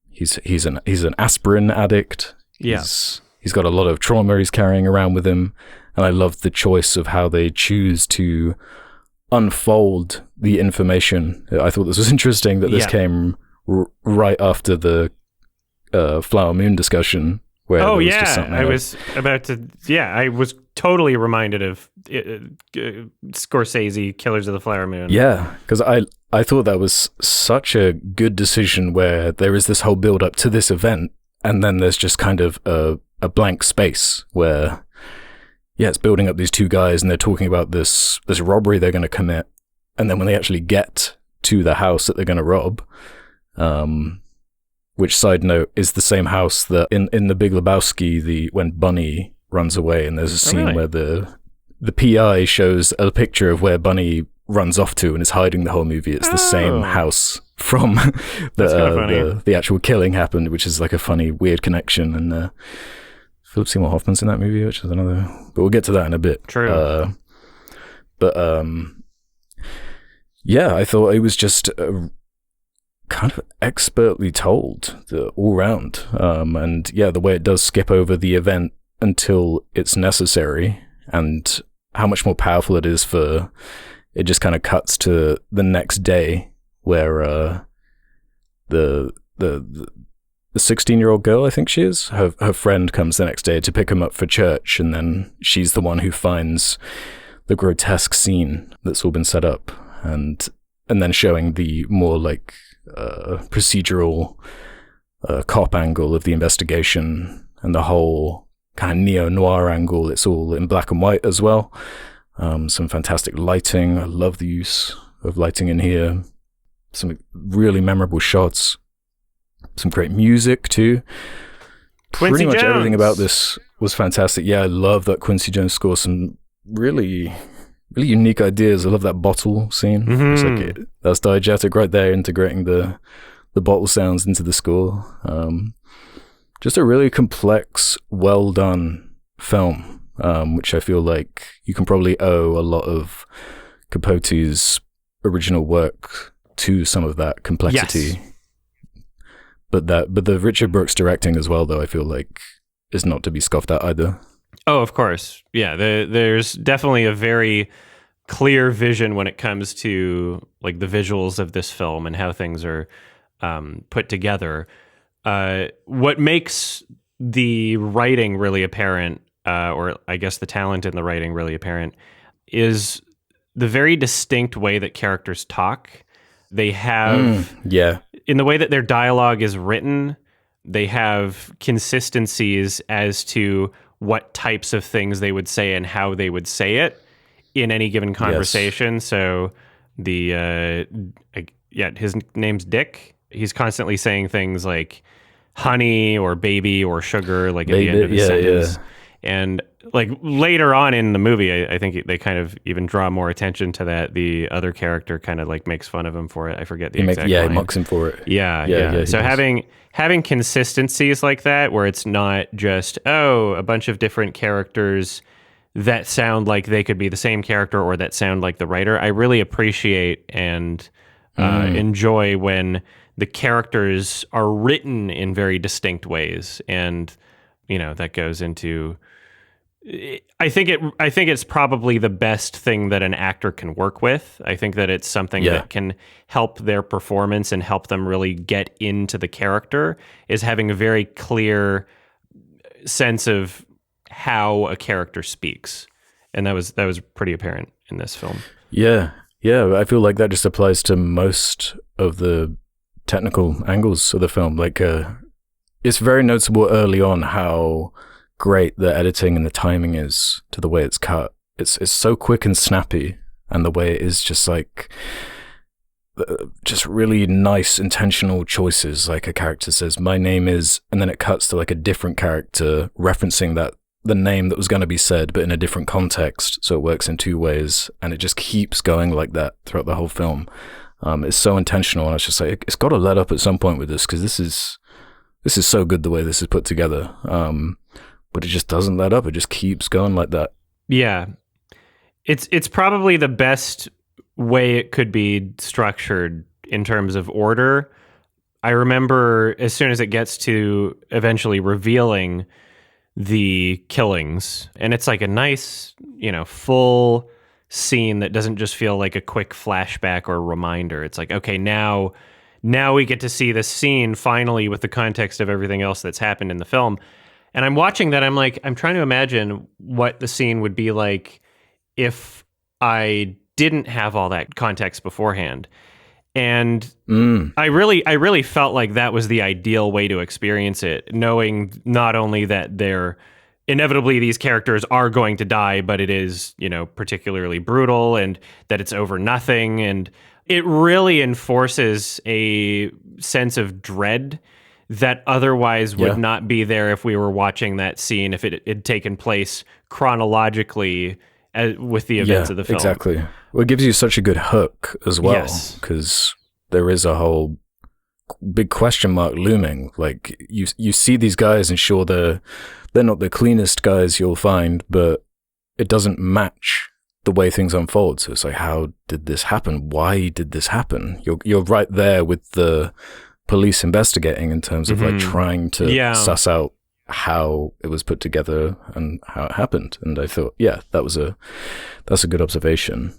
Speaker 2: He's an aspirin addict.
Speaker 1: Yeah.
Speaker 2: He's got a lot of trauma he's carrying around with him, and I love the choice of how they choose to unfold the information. I thought this was interesting that this came right after the Flower Moon discussion. Where I was totally reminded of Scorsese, Killers of the Flower Moon. Yeah, because I thought that was such a good decision, where there is this whole build up to this event, and then there's just kind of a blank space where yeah, it's building up these two guys, and they're talking about this robbery they're going to commit, and then when they actually get to the house that they're going to rob, which, side note, is the same house that in The Big Lebowski, when Bunny runs away, and there's a scene where the PI shows a picture of where Bunny runs off to and is hiding the whole movie. It's the same house from the actual killing happened, which is like a funny, weird connection. And Philip Seymour Hoffman's in that movie, which is another... But we'll get to that in a bit.
Speaker 1: True.
Speaker 2: Yeah, I thought it was just kind of expertly told all round. And yeah, the way it does skip over the event until it's necessary, and how much more powerful it is for... It just kind of cuts to the next day where the 16-year-old girl, I think she is, her friend comes the next day to pick him up for church, and then she's the one who finds the grotesque scene that's all been set up, and then showing the more like procedural cop angle of the investigation, and the whole kind of neo-noir angle. It's all in black and white as well. Some fantastic lighting. I love the use of lighting in here. Some really memorable shots. Some great music too. Pretty much everything about this was fantastic. Yeah, I love that Quincy Jones score. Some really, really unique ideas. I love that bottle scene. Mm-hmm. It's like that's diegetic right there, integrating the bottle sounds into the score. Just a really complex, well done film. Which I feel like you can probably owe a lot of Capote's original work to some of that complexity. Yes. But the Richard Brooks directing as well, though, I feel like is not to be scoffed at either.
Speaker 1: Oh, of course. Yeah, there's definitely a very clear vision when it comes to like the visuals of this film and how things are put together. What makes the writing really apparent, or I guess the talent in the writing really apparent, is the very distinct way that characters talk. They have, in the way that their dialogue is written, they have consistencies as to what types of things they would say and how they would say it in any given conversation. Yes. So his name's Dick. He's constantly saying things like honey or baby or sugar, like at the end of the sentence. Yeah. And like later on in the movie, I think they kind of even draw more attention to that. The other character kind of like makes fun of him for it. I forget the exact line.
Speaker 2: He mocks him for it.
Speaker 1: Yeah. So having consistencies like that, where it's not just, a bunch of different characters that sound like they could be the same character or that sound like the writer. I really appreciate and enjoy when the characters are written in very distinct ways. And, that goes into... I think it's probably the best thing that an actor can work with. I think that it's something that can help their performance and help them really get into the character, is having a very clear sense of how a character speaks. And that was pretty apparent in this film. Yeah.
Speaker 2: I feel like that just applies to most of the technical angles of the film. Like, it's very noticeable early on how great the editing and the timing is to the way it's cut. It's so quick and snappy, and the way it is just like just really nice intentional choices. Like a character says, "My name is," and then it cuts to like a different character referencing the name that was going to be said, but in a different context. So it works in two ways, and it just keeps going like that throughout the whole film. It's so intentional, and it's just like it's got to let up at some point with this, because this is so good the way this is put together. But it just doesn't let up. It just keeps going like that.
Speaker 1: Yeah. It's probably the best way it could be structured in terms of order. I remember as soon as it gets to eventually revealing the killings, and it's like a nice, full scene that doesn't just feel like a quick flashback or reminder. It's like, okay, now we get to see this scene finally with the context of everything else that's happened in the film. And I'm watching that, I'm trying to imagine what the scene would be like if I didn't have all that context beforehand. And I really felt like that was the ideal way to experience it, knowing not only that they're inevitably these characters are going to die, but it is, particularly brutal, and that it's over nothing. And it really enforces a sense of dread that otherwise would not be there if we were watching that scene, if it had taken place chronologically with the events of the film.
Speaker 2: Exactly. Well, it gives you such a good hook as well,
Speaker 1: Yes.
Speaker 2: because there is a whole big question mark looming. Like, you see these guys, and sure, they're not the cleanest guys you'll find, but it doesn't match the way things unfold. So it's like, how did this happen? Why did this happen? You're right there with the police investigating in terms of like trying to suss out how it was put together and how it happened. And I thought, that's a good observation.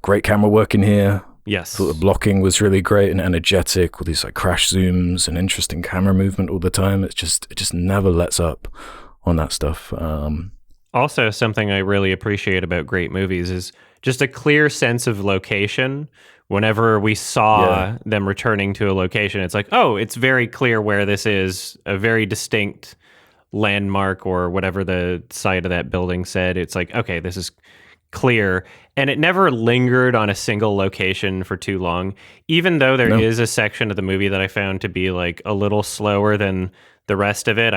Speaker 2: Great camera work in here.
Speaker 1: Yes.
Speaker 2: I thought the blocking was really great and energetic with these like crash zooms and interesting camera movement all the time. It just never lets up on that stuff.
Speaker 1: Also, something I really appreciate about great movies is just a clear sense of location. Whenever we saw them returning to a location, it's like, oh, it's very clear where this is, a very distinct landmark or whatever the site of that building said. It's like, okay, this is clear. And it never lingered on a single location for too long, even though there is a section of the movie that I found to be like a little slower than the rest of it.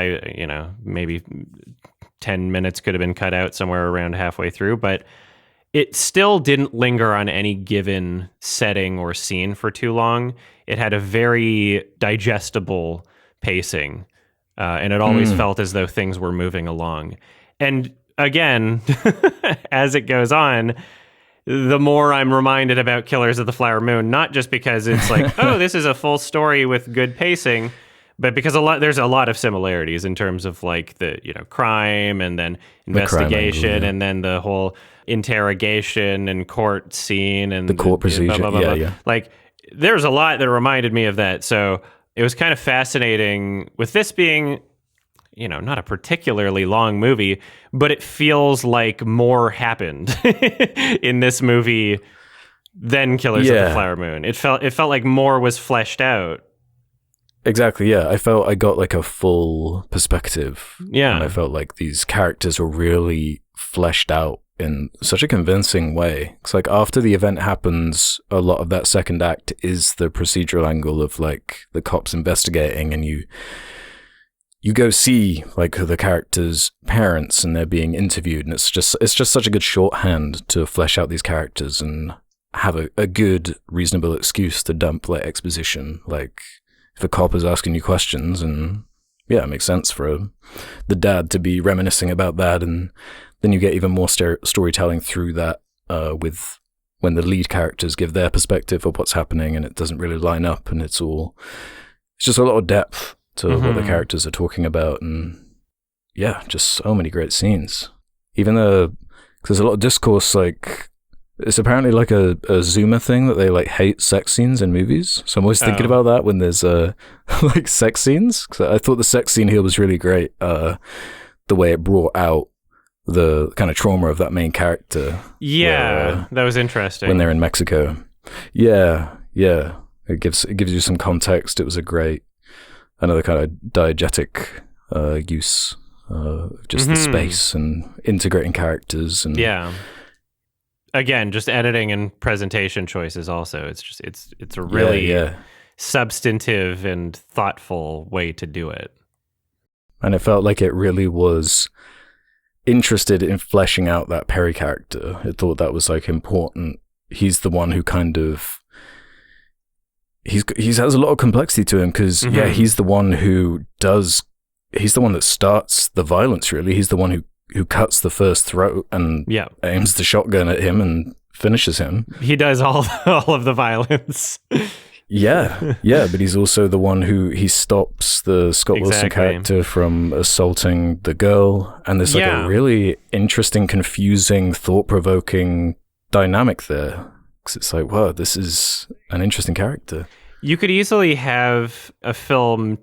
Speaker 1: Maybe 10 minutes could have been cut out somewhere around halfway through, but it still didn't linger on any given setting or scene for too long. It had a very digestible pacing, and it always felt as though things were moving along. And again, as it goes on, the more I'm reminded about Killers of the Flower Moon, not just because it's like, oh, this is a full story with good pacing, but because there's a lot of similarities in terms of like the crime and then investigation and then the whole interrogation and court scene and
Speaker 2: the court procedure.
Speaker 1: Blah, blah, blah, blah. Like, there's a lot that reminded me of that. So it was kind of fascinating with this being, not a particularly long movie, but it feels like more happened in this movie than Killers of the Flower Moon. It felt like more was fleshed out.
Speaker 2: Exactly, yeah. I felt I got like a full perspective.
Speaker 1: Yeah.
Speaker 2: And I felt like these characters were really fleshed out in such a convincing way. It's like after the event happens, a lot of that second act is the procedural angle of like the cops investigating, and you go see like the characters' parents and they're being interviewed, and it's just such a good shorthand to flesh out these characters and have a good reasonable excuse to dump like exposition. Like, if a cop is asking you questions, and it makes sense for the dad to be reminiscing about that, and then you get even more storytelling through that with when the lead characters give their perspective of what's happening, and it doesn't really line up, and it's just a lot of depth to what the characters are talking about, and just so many great scenes. Even though there's a lot of discourse, like it's apparently like a Zoomer thing that they like hate sex scenes in movies. So I'm always thinking about that when there's like sex scenes. 'Cause I thought the sex scene here was really great. The way it brought out the kind of trauma of that main character.
Speaker 1: Yeah, that was interesting.
Speaker 2: When they're in Mexico. Yeah. It gives you some context. It was another kind of diegetic use of just the space and integrating characters and
Speaker 1: again, just editing and presentation choices also. It's a really substantive and thoughtful way to do it.
Speaker 2: And it felt like it really was interested in fleshing out that Perry character. It thought that was like important. He's the one who kind of he has a lot of complexity to him because he's the one that starts the violence, really. He's the one who cuts the first throat and aims the shotgun at him and finishes him.
Speaker 1: He does all of the violence.
Speaker 2: But he's also the one he stops the Scott Wilson character from assaulting the girl. And there's like a really interesting, confusing, thought-provoking dynamic there. Because it's like, wow, this is an interesting character.
Speaker 1: You could easily have a film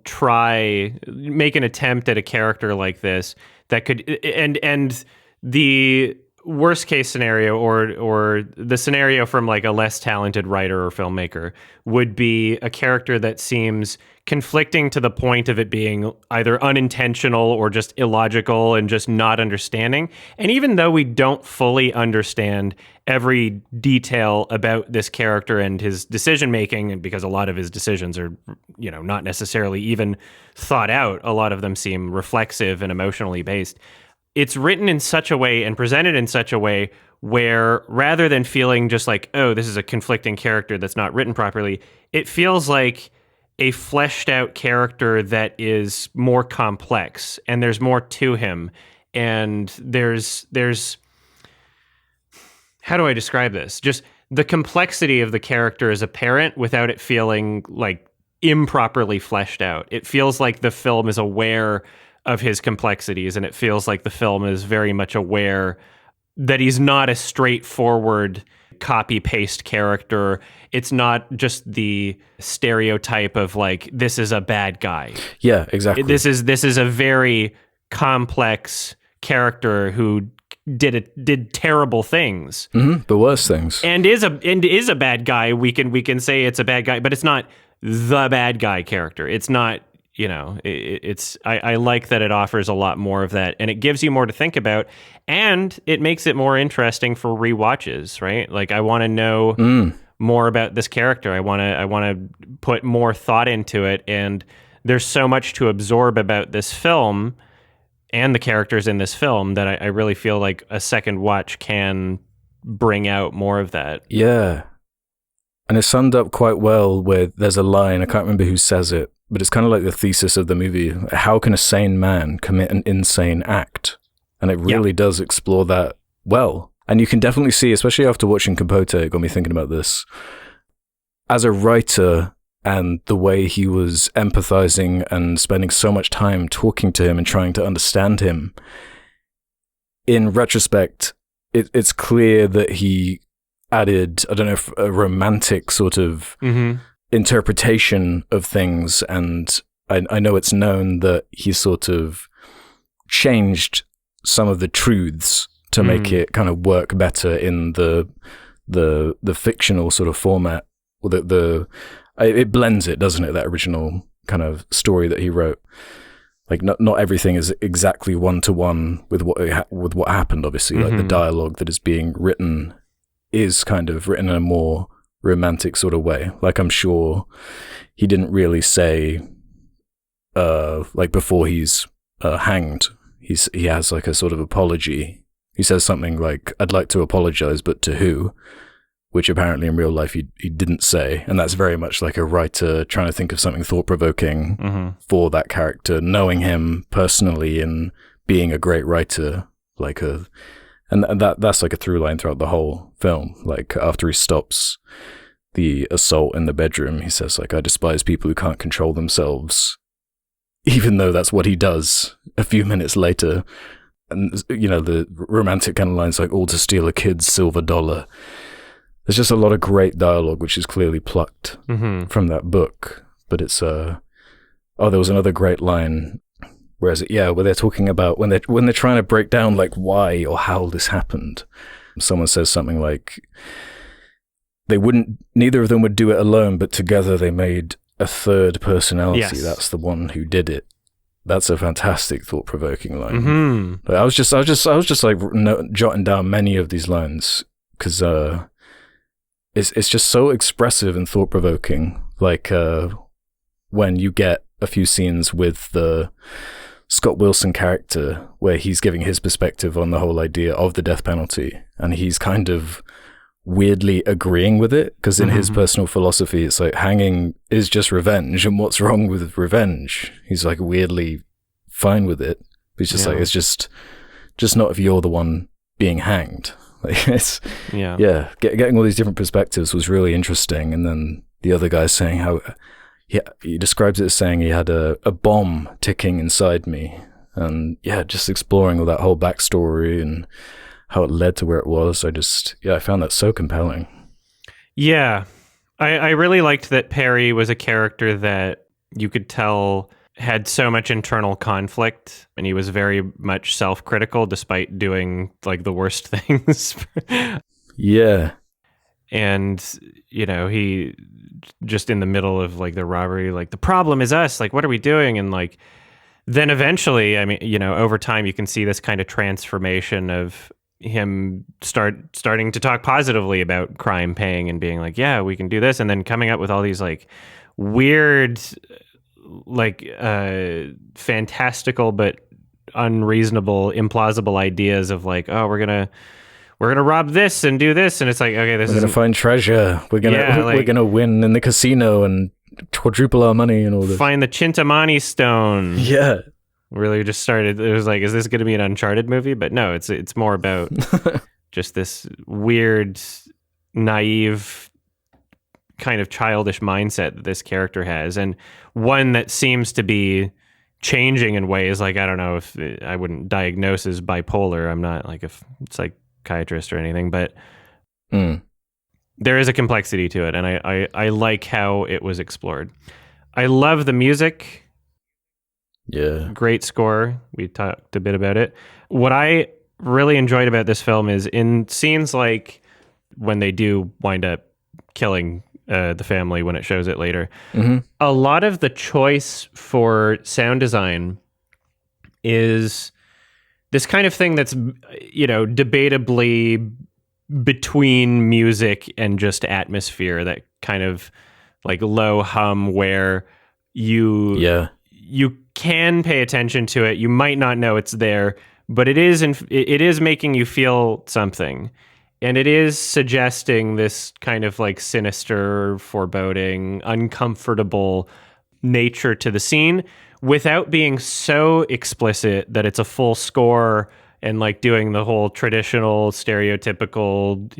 Speaker 1: make an attempt at a character like this that could, and the worst case scenario, or the scenario from like a less talented writer or filmmaker, would be a character that seems conflicting to the point of it being either unintentional or just illogical and just not understanding. And even though we don't fully understand every detail about this character and his decision making, and because a lot of his decisions are, not necessarily even thought out, a lot of them seem reflexive and emotionally based. It's written in such a way and presented in such a way where, rather than feeling just like, oh, this is a conflicting character that's not written properly, it feels like a fleshed out character that is more complex, and there's more to him. And there's how do I describe this? Just the complexity of the character is apparent without it feeling like improperly fleshed out. It feels like the film is aware of his complexities, and it feels like the film is very much aware that he's not a straightforward copy-paste character. It's not just the stereotype of like, this is a bad guy.
Speaker 2: Yeah, exactly.
Speaker 1: This is a very complex character who did terrible things,
Speaker 2: the worst things,
Speaker 1: and is a bad guy. We can say it's a bad guy, but it's not the bad guy character. It's not. I like that it offers a lot more of that, and it gives you more to think about, and it makes it more interesting for rewatches, right? Like, I want to know more about this character. I want to put more thought into it, and there's so much to absorb about this film and the characters in this film that I really feel like a second watch can bring out more of that.
Speaker 2: Yeah. And it's summed up quite well where there's a line, I can't remember who says it, but it's kind of like the thesis of the movie. How can a sane man commit an insane act? And it really does explore that well. And you can definitely see, especially after watching Capote, it got me thinking about this. As a writer, and the way he was empathizing and spending so much time talking to him and trying to understand him, in retrospect, it's clear that he added, I don't know, if a romantic sort of interpretation of things. And I know it's known that he sort of changed some of the truths to make it kind of work better in the fictional sort of format. It blends it, doesn't it? That original kind of story that he wrote. Like, not everything is exactly one-to-one with what happened, obviously. Like, the dialogue that is being written is kind of written in a more romantic sort of way. Like, I'm sure he didn't really say, like, before he's hanged, he has like a sort of apology. He says something like, I'd like to apologize, but to who? Which apparently in real life he didn't say. And that's very much like a writer trying to think of something thought-provoking for that character, knowing him personally and being a great writer. And that's like a through line throughout the whole film. Like, after he stops the assault in the bedroom, he says, like, I despise people who can't control themselves, even though that's what he does a few minutes later. And, the romantic kind of lines like, all to steal a kid's silver dollar. There's just a lot of great dialogue, which is clearly plucked from that book. But it's, there was another great line. Where is it? Yeah, where they're talking about when they're trying to break down like why or how this happened. Someone says something like, neither of them would do it alone, but together they made a third personality.
Speaker 1: Yes.
Speaker 2: That's the one who did it. That's a fantastic, thought-provoking line. But I was just like jotting down many of these lines because it's just so expressive and thought-provoking. Like when you get a few scenes with the Scott Wilson character where he's giving his perspective on the whole idea of the death penalty, and he's kind of weirdly agreeing with it because in his personal philosophy, it's like hanging is just revenge, and what's wrong with revenge? He's like weirdly fine with it. He's just like, it's just not if you're the one being hanged. Like, it's getting all these different perspectives was really interesting. And then the other guy saying how he describes it as saying he had a bomb ticking inside me, and just exploring all that whole backstory and how it led to where it was. I found that so compelling. Yeah,
Speaker 1: I really liked that Perry was a character that you could tell had so much internal conflict, and he was very much self-critical despite doing like the worst things.
Speaker 2: Yeah.
Speaker 1: And, he just in the middle of like the robbery, like the problem is us, like, what are we doing? And like, then eventually, I mean, over time you can see this kind of transformation of him starting to talk positively about crime paying and being like, yeah, we can do this. And then coming up with all these like weird, like fantastical, but unreasonable, implausible ideas of like, oh, we're gonna rob this and do this, and it's like, okay,
Speaker 2: we're gonna find treasure. We're gonna win in the casino and quadruple our money and all this.
Speaker 1: Find the Chintamani stone.
Speaker 2: Yeah,
Speaker 1: really just started. It was like, is this going to be an Uncharted movie? But no, it's more about just this weird, naive, kind of childish mindset that this character has, and one that seems to be changing in ways. Like, I don't know if I wouldn't diagnose as bipolar. I'm not like a psychiatrist or anything, but there is a complexity to it, and I like how it was explored. I love the music.
Speaker 2: Yeah.
Speaker 1: Great score. We talked a bit about it. What I really enjoyed about this film is in scenes like when they do wind up killing the family when it shows it later, a lot of the choice for sound design is this kind of thing that's, debatably between music and just atmosphere, that kind of like low hum where you can pay attention to it. You might not know it's there, but it is making you feel something. And it is suggesting this kind of like sinister, foreboding, uncomfortable nature to the scene without being so explicit that it's a full score and like doing the whole traditional stereotypical,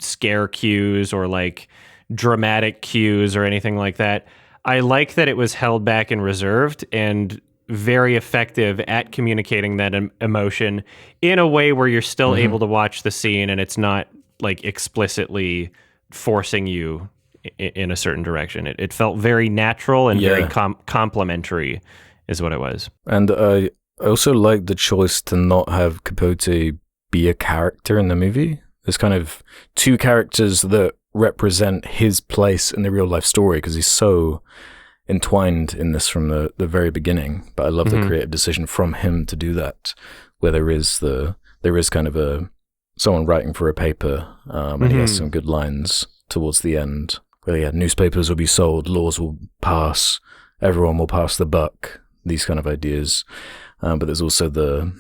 Speaker 1: scare cues or like dramatic cues or anything like that. I like that it was held back and reserved and very effective at communicating that emotion in a way where you're still able to watch the scene and it's not like explicitly forcing you in a certain direction. It felt very natural and very complimentary is what it was.
Speaker 2: And I also like the choice to not have Capote be a character in the movie. There's kind of two characters that represent his place in the real life story because he's so entwined in this from the very beginning. But I love the creative decision from him to do that, where there is kind of someone writing for a paper, and he has some good lines towards the end. Where newspapers will be sold, laws will pass, everyone will pass the buck. These kind of ideas, but there's also the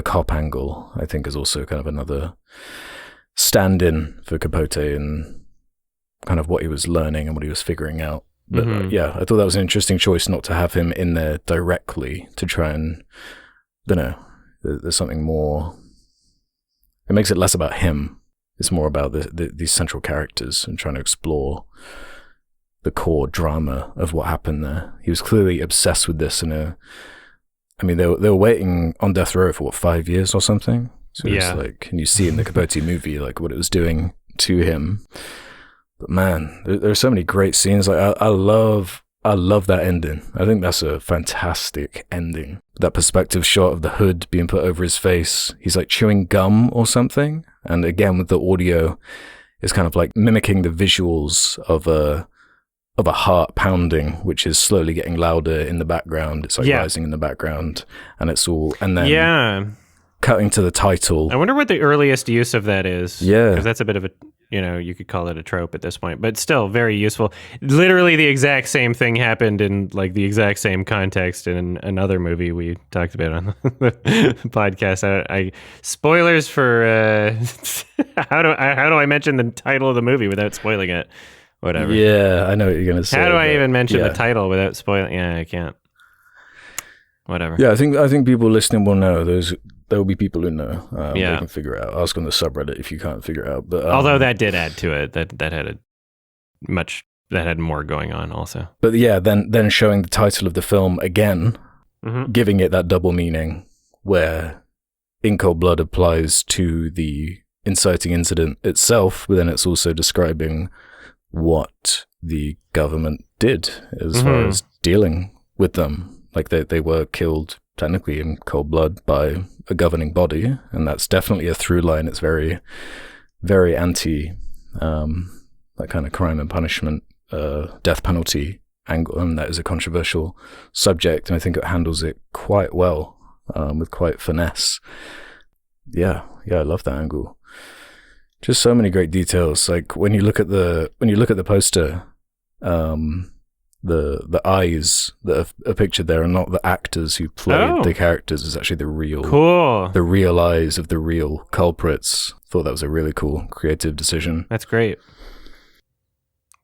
Speaker 2: cop angle. I think is also kind of another stand-in for Capote and kind of what he was learning and what he was figuring out. But I thought that was an interesting choice not to have him in there directly to try and, I don't know, there's something more, it makes it less about him. It's more about these central characters and trying to explore the core drama of what happened there. He was clearly obsessed with this they were waiting on death row for 5 years or something. So it's like, and you see in the Capote movie, like what it was doing to him. But man, there are so many great scenes. Like I love that ending. I think that's a fantastic ending. That perspective shot of the hood being put over his face. He's like chewing gum or something. And again, with the audio, it's kind of like mimicking the visuals of a heart pounding, which is slowly getting louder in the background. It's like rising in the background, and it's all, and then cutting to the title.
Speaker 1: I wonder what the earliest use of that is.
Speaker 2: Yeah,
Speaker 1: because that's a bit of a, you could call it a trope at this point, but still very useful. Literally the exact same thing happened in like the exact same context in another movie we talked about on the podcast. Spoilers for how do I mention the title of the movie without spoiling it? Whatever.
Speaker 2: Yeah, I know what you're going to say.
Speaker 1: How do I even mention the title without spoiling? Yeah, I can't. Whatever.
Speaker 2: Yeah, I think people listening will know. There will be people who know. They can figure it out. Ask on the subreddit if you can't figure it out. But
Speaker 1: although that did add to it, that had more going on also.
Speaker 2: But yeah, then showing the title of the film again, giving it that double meaning, where in cold blood applies to the inciting incident itself, but then it's also describing what the government did as far as dealing with them. Like they were killed technically in cold blood by a governing body, and that's definitely a through line. It's very, very anti that kind of crime and punishment, death penalty angle, and that is a controversial subject, and I think it handles it quite well, with quite finesse. Yeah, I love that angle. Just so many great details. Like when you look at the poster, the eyes that are pictured there are not the actors who played the characters. It's actually the real eyes of the real culprits. Thought that was a really cool creative decision.
Speaker 1: That's great.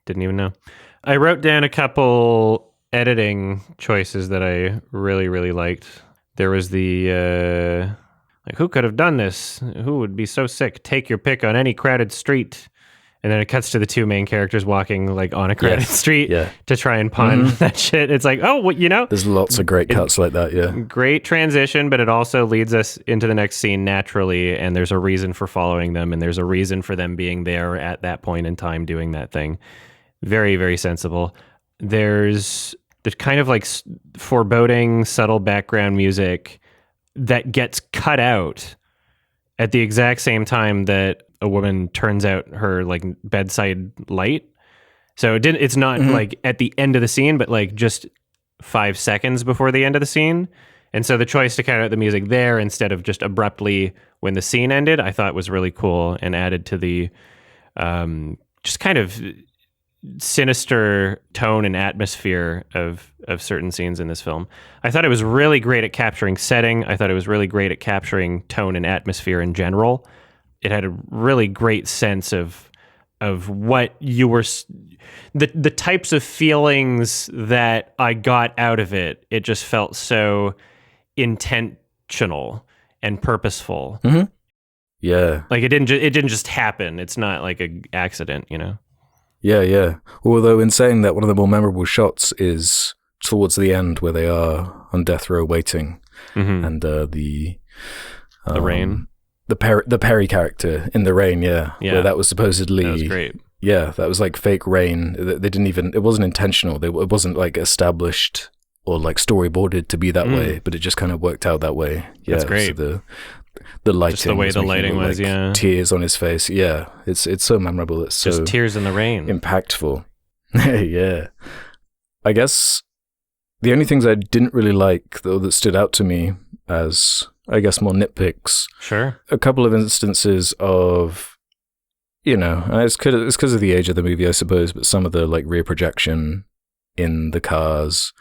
Speaker 1: Didn't even know. I wrote down a couple editing choices that I really, really liked. There was the like, who could have done this? Who would be so sick? Take your pick on any crowded street. And then it cuts to the two main characters walking like on a crowded street to try and pun that shit. It's like, oh, there's
Speaker 2: lots of great cuts like that. Yeah.
Speaker 1: Great transition, but it also leads us into the next scene naturally. And there's a reason for following them. And there's a reason for them being there at that point in time doing that thing. Very, very sensible. There's kind of like foreboding, subtle background music that gets cut out at the exact same time that a woman turns out her like bedside light. So it's not like at the end of the scene, but like just 5 seconds before the end of the scene. And so the choice to cut out the music there instead of just abruptly when the scene ended, I thought was really cool and added to the just kind of sinister tone and atmosphere of certain scenes in this film. I thought it was really great at capturing setting. I thought it was really great at capturing tone and atmosphere in general. It had a really great sense of what you were, the types of feelings that I got out of it. It just felt so intentional and purposeful.
Speaker 2: Mm-hmm. Yeah,
Speaker 1: like it didn't just happen. It's not like an accident,
Speaker 2: Yeah. Although in saying that, one of the more memorable shots is towards the end where they are on death row waiting, and the
Speaker 1: rain.
Speaker 2: The Perry character in the rain, where that was supposedly,
Speaker 1: that was great.
Speaker 2: Yeah, that was like fake rain. They didn't even, it wasn't intentional. It wasn't like established or like storyboarded to be that way, but it just kind of worked out that way. Yeah,
Speaker 1: that's great.
Speaker 2: So the lighting,
Speaker 1: just the way the lighting was,
Speaker 2: tears on his face. Yeah, it's so memorable. It's
Speaker 1: just
Speaker 2: so
Speaker 1: tears in the rain,
Speaker 2: impactful. Yeah, I guess the only things I didn't really like though that stood out to me as, I guess, more nitpicks.
Speaker 1: Sure.
Speaker 2: A couple of instances of, it's because of the age of the movie, I suppose, but some of the like rear projection in the cars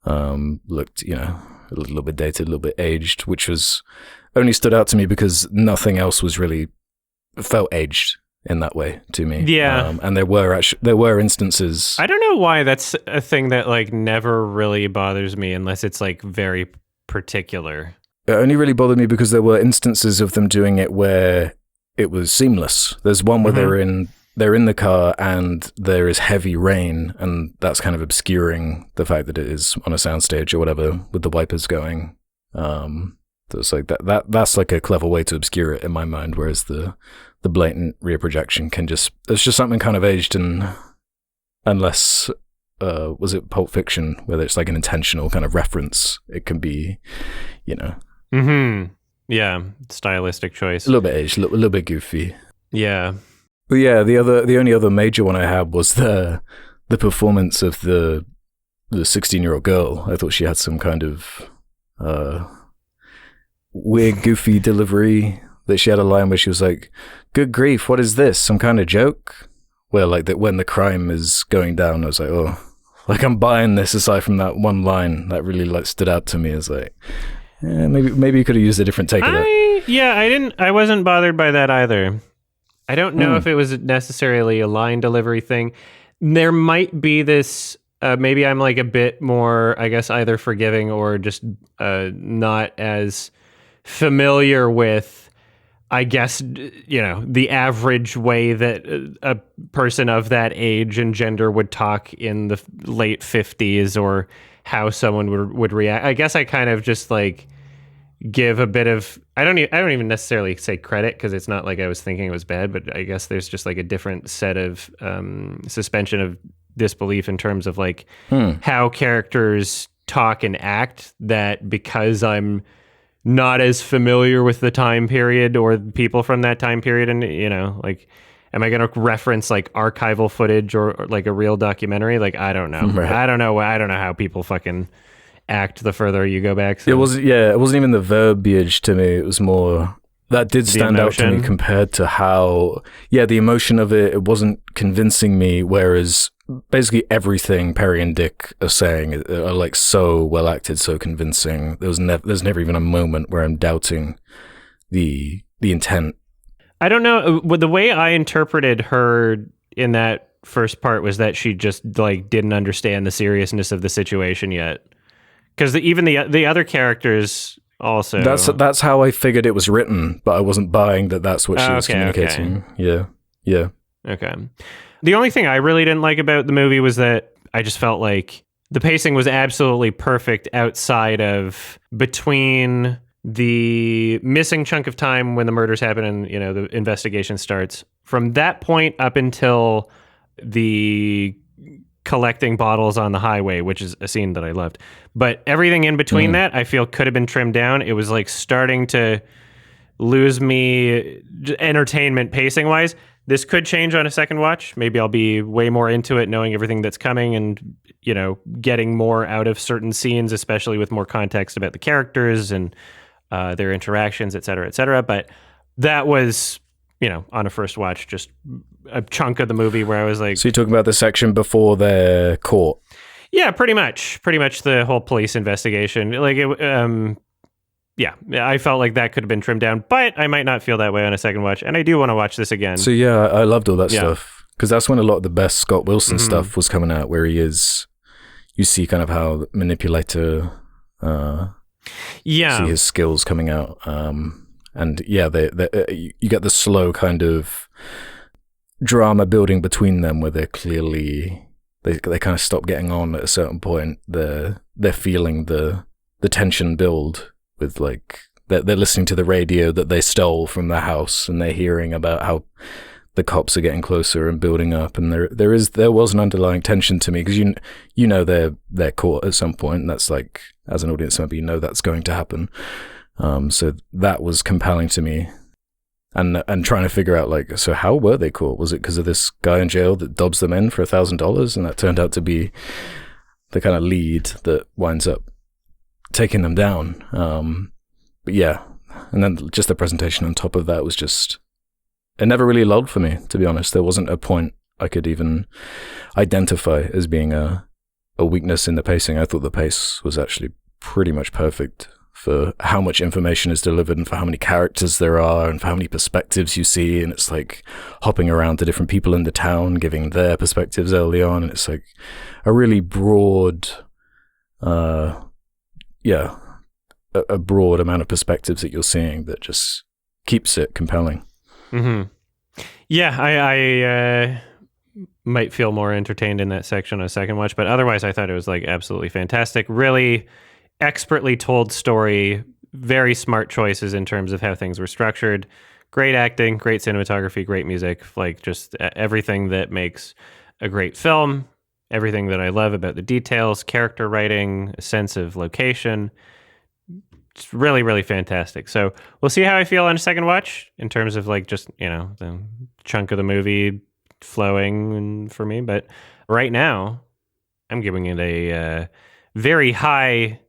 Speaker 2: looked, a little bit dated, a little bit aged, which was only stood out to me because nothing else was really felt aged in that way to me.
Speaker 1: Yeah.
Speaker 2: And there were instances.
Speaker 1: I don't know why that's a thing that like never really bothers me unless it's like very particular.
Speaker 2: It only really bothered me because there were instances of them doing it where it was seamless. There's one where they're in the car and there is heavy rain, and that's kind of obscuring the fact that it is on a soundstage or whatever with the wipers going. So it's like that's like a clever way to obscure it in my mind, whereas the blatant rear projection it's just something kind of aged, and unless was it Pulp Fiction, where it's like an intentional kind of reference, it can be,
Speaker 1: Yeah, stylistic choice.
Speaker 2: A little bit aged, a little bit goofy.
Speaker 1: Yeah.
Speaker 2: But yeah, the only other major one I had was the performance of the 16-year-old girl. I thought she had some kind of weird, goofy delivery. That she had a line where she was like, "Good grief, what is this? Some kind of joke?" Where like that when the crime is going down, I was like, "Oh, like I'm buying this." Aside from that one line that really like stood out to me as like, maybe you could have used a different take of that.
Speaker 1: I wasn't bothered by that either. I don't know if it was necessarily a line delivery thing. There might be this, maybe I'm like a bit more, I guess, either forgiving or just not as familiar with, I guess, the average way that a person of that age and gender would talk in the late 50s, or how someone would react. I guess I kind of just like give a bit of, I don't even necessarily say credit, because it's not like I was thinking it was bad, but I guess there's just like a different set of suspension of disbelief in terms of like how characters talk and act, that because I'm not as familiar with the time period or people from that time period, and like, am I going to reference like archival footage or like a real documentary? Like, I don't know.
Speaker 2: Right.
Speaker 1: I don't know how people fucking act the further you go back. So.
Speaker 2: It wasn't even the verbiage to me. It was more that did stand out to me compared to how, the emotion of it. It wasn't convincing me. Whereas basically everything Perry and Dick are saying are like so well acted, so convincing. There's never even a moment where I'm doubting the intent. I
Speaker 1: don't know. The way I interpreted her in that first part was that she just like didn't understand the seriousness of the situation yet. Because even the other characters also...
Speaker 2: That's how I figured it was written, but I wasn't buying that that's what she was communicating. Okay. Yeah.
Speaker 1: Okay. The only thing I really didn't like about the movie was that I just felt like the pacing was absolutely perfect outside of between the missing chunk of time when the murders happen and, the investigation starts. From that point up until the collecting bottles on the highway, which is a scene that I loved. But everything in between that, I feel could have been trimmed down. It was like starting to lose me entertainment pacing wise. This could change on a second watch. Maybe I'll be way more into it, knowing everything that's coming and, getting more out of certain scenes, especially with more context about the characters and their interactions, et cetera, et cetera. But that was, on a first watch, just a chunk of the movie where I was like...
Speaker 2: So you're talking about the section before they're caught?
Speaker 1: Yeah, pretty much the whole police investigation. Like, I felt like that could have been trimmed down, but I might not feel that way on a second watch, and I do want to watch this again.
Speaker 2: So I loved all that stuff, because that's when a lot of the best Scott Wilson stuff was coming out, where you see kind of how the manipulator, see his skills coming out, and you get the slow kind of drama building between them, where they're clearly they kind of stop getting on at a certain point. They're feeling the tension build with like they're listening to the radio that they stole from the house, and they're hearing about how the cops are getting closer and building up, and there was an underlying tension to me, because they're caught at some point, and that's like, as an audience member, that's going to happen. So that was compelling to me, and trying to figure out like, so how were they caught? Was it because of this guy in jail that dobs them in for $1,000, and that turned out to be the kind of lead that winds up taking them down? But and then just the presentation on top of that was just, it never really lulled for me, to be honest. There wasn't a point I could even identify as being a weakness in the pacing. I thought the pace was actually pretty much perfect for how much information is delivered, and for how many characters there are, and for how many perspectives you see. And it's like hopping around to different people in the town, giving their perspectives early on. And it's like a really broad, a broad amount of perspectives that you're seeing that just keeps it compelling.
Speaker 1: Mm-hmm. Yeah, I might feel more entertained in that section on a second watch, but otherwise I thought it was like absolutely fantastic. Really expertly told story, very smart choices in terms of how things were structured. Great acting, great cinematography, great music, like just everything that makes a great film, everything that I love about the details, character writing, a sense of location. It's really, really fantastic. So we'll see how I feel on a second watch in terms of like just, the chunk of the movie flowing for me. But right now, I'm giving it a very high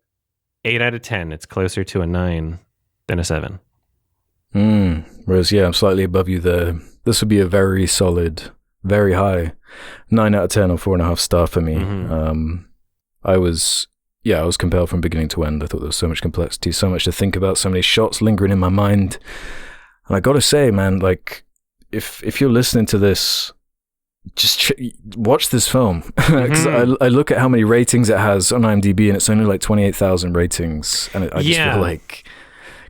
Speaker 1: 8 out of 10. It's closer to a 9 than a 7.
Speaker 2: Whereas, I'm slightly above you there. This would be a very solid, very high 9 out of 10 or 4.5 star for me. I was compelled from beginning to end. I thought there was so much complexity, so much to think about, so many shots lingering in my mind. And I got to say, man, like, if you're listening to this, just watch this film. Because I look at how many ratings it has on IMDb, and it's only like 28,000 ratings. And I just feel like,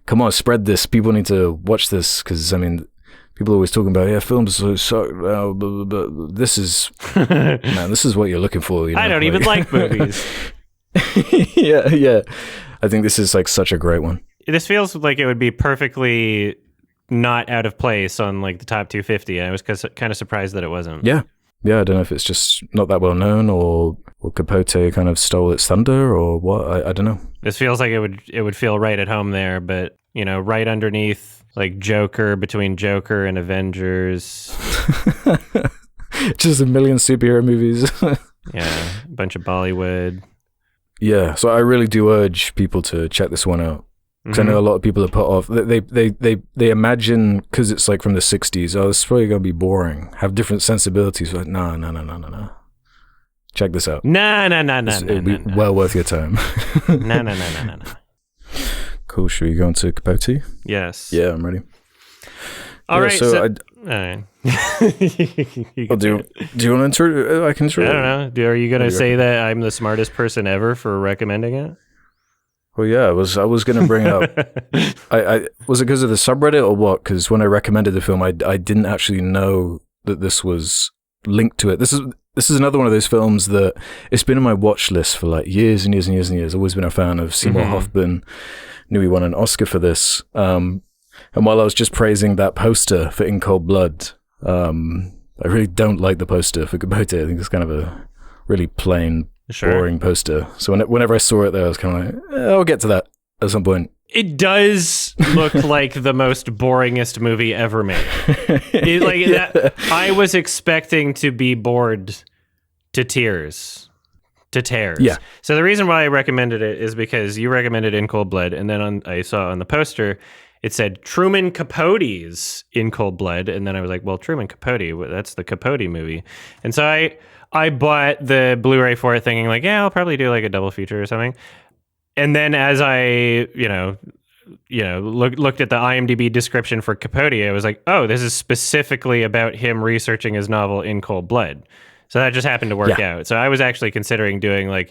Speaker 2: come on, spread this. People need to watch this, because, people are always talking about, films suck. But this is, man, this is what you're looking for.
Speaker 1: I don't even like movies.
Speaker 2: Yeah. I think this is like such a great one.
Speaker 1: This feels like it would be perfectly not out of place on like the top 250. I was kind of surprised that it wasn't.
Speaker 2: Yeah, yeah, I don't know if it's just not that well known, or Capote kind of stole its thunder, or what. I don't know.
Speaker 1: This feels like it would feel right at home there, but right underneath, like Joker, between Joker and Avengers.
Speaker 2: Just a million superhero movies.
Speaker 1: Yeah, a bunch of Bollywood.
Speaker 2: Yeah, so I really do urge people to check this one out. Because I know a lot of people are put off. They imagine, because it's like from the 60s, oh, it's probably going to be boring. Have different sensibilities. Like, no. Check this out.
Speaker 1: No.
Speaker 2: It'll be well worth your time.
Speaker 1: No.
Speaker 2: Cool. Should we go on to Capote?
Speaker 1: Yes.
Speaker 2: Yeah, I'm ready.
Speaker 1: All right.
Speaker 2: So
Speaker 1: all right.
Speaker 2: do you want to intro? I can intro.
Speaker 1: I don't know. Are you going to say that I'm the smartest person ever for recommending it?
Speaker 2: Well, yeah, I was going to bring up. I was it because of the subreddit or what? Because when I recommended the film, I didn't actually know that this was linked to it. This is another one of those films that it's been on my watch list for like years and years and years and years. I've always been a fan of Seymour Hoffman. Knew he won an Oscar for this. And while I was just praising that poster for In Cold Blood, I really don't like the poster for Capote. I think it's kind of a really plain, boring poster. So whenever I saw it there, I was kind of like, I'll get to that at some point.
Speaker 1: It does look like the most boringest movie ever made. I was expecting to be bored to tears. Yeah. So the reason why I recommended it is because you recommended In Cold Blood, and then I saw on the poster it said Truman Capote's In Cold Blood, and then I was like, well, Truman Capote, that's the Capote movie. And so I bought the Blu-ray for it thinking like, yeah, I'll probably do like a double feature or something. And then as I, looked at the IMDb description for Capote, I was like, oh, this is specifically about him researching his novel In Cold Blood. So that just happened to work out. So I was actually considering doing a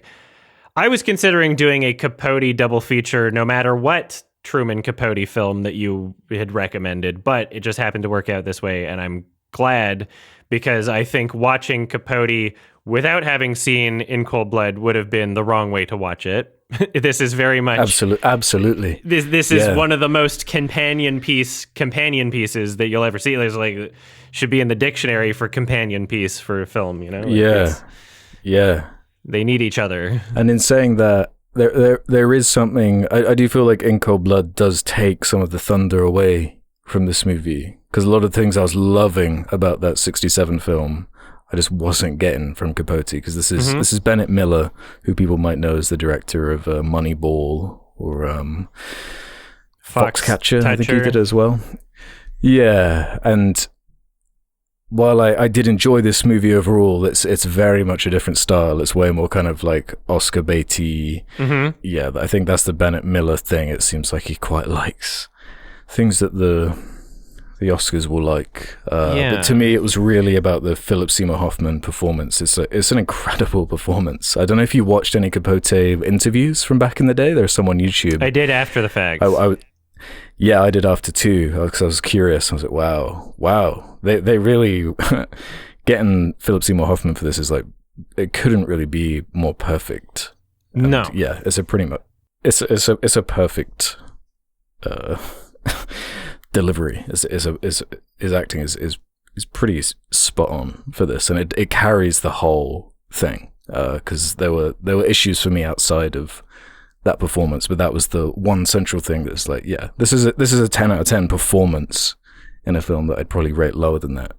Speaker 1: Capote double feature no matter what Truman Capote film that you had recommended, but it just happened to work out this way, and I'm glad, because I think watching Capote without having seen In Cold Blood would have been the wrong way to watch it. This is very much
Speaker 2: absolutely.
Speaker 1: This is one of the most companion pieces that you'll ever see. There's like should be in the dictionary for companion piece for a film.
Speaker 2: Yeah.
Speaker 1: They need each other.
Speaker 2: And in saying that, there is something. I do feel like In Cold Blood does take some of the thunder away from this movie, because a lot of things I was loving about that 1967 film, I just wasn't getting from Capote, because this is Bennett Miller, who people might know as the director of Moneyball or Foxcatcher. I think he did as well. Yeah, and while I did enjoy this movie overall, it's very much a different style. It's way more kind of like Oscar baity. Yeah, I think that's the Bennett Miller thing. It seems like he quite likes things that the Oscars will like. But to me, it was really about the Philip Seymour Hoffman performance. It's an incredible performance. I don't know if you watched any Capote interviews from back in the day. There's some on YouTube.
Speaker 1: I did after the fact.
Speaker 2: I did after too, because I was curious. I was like, wow. They really getting Philip Seymour Hoffman for this is like, it couldn't really be more perfect. And
Speaker 1: no.
Speaker 2: Yeah, it's a pretty much it's a perfect delivery. His acting is pretty spot on for this, and it carries the whole thing. Because there were issues for me outside of that performance, but that was the one central thing that's like, yeah, this is a 10 out of 10 performance in a film that I'd probably rate lower than that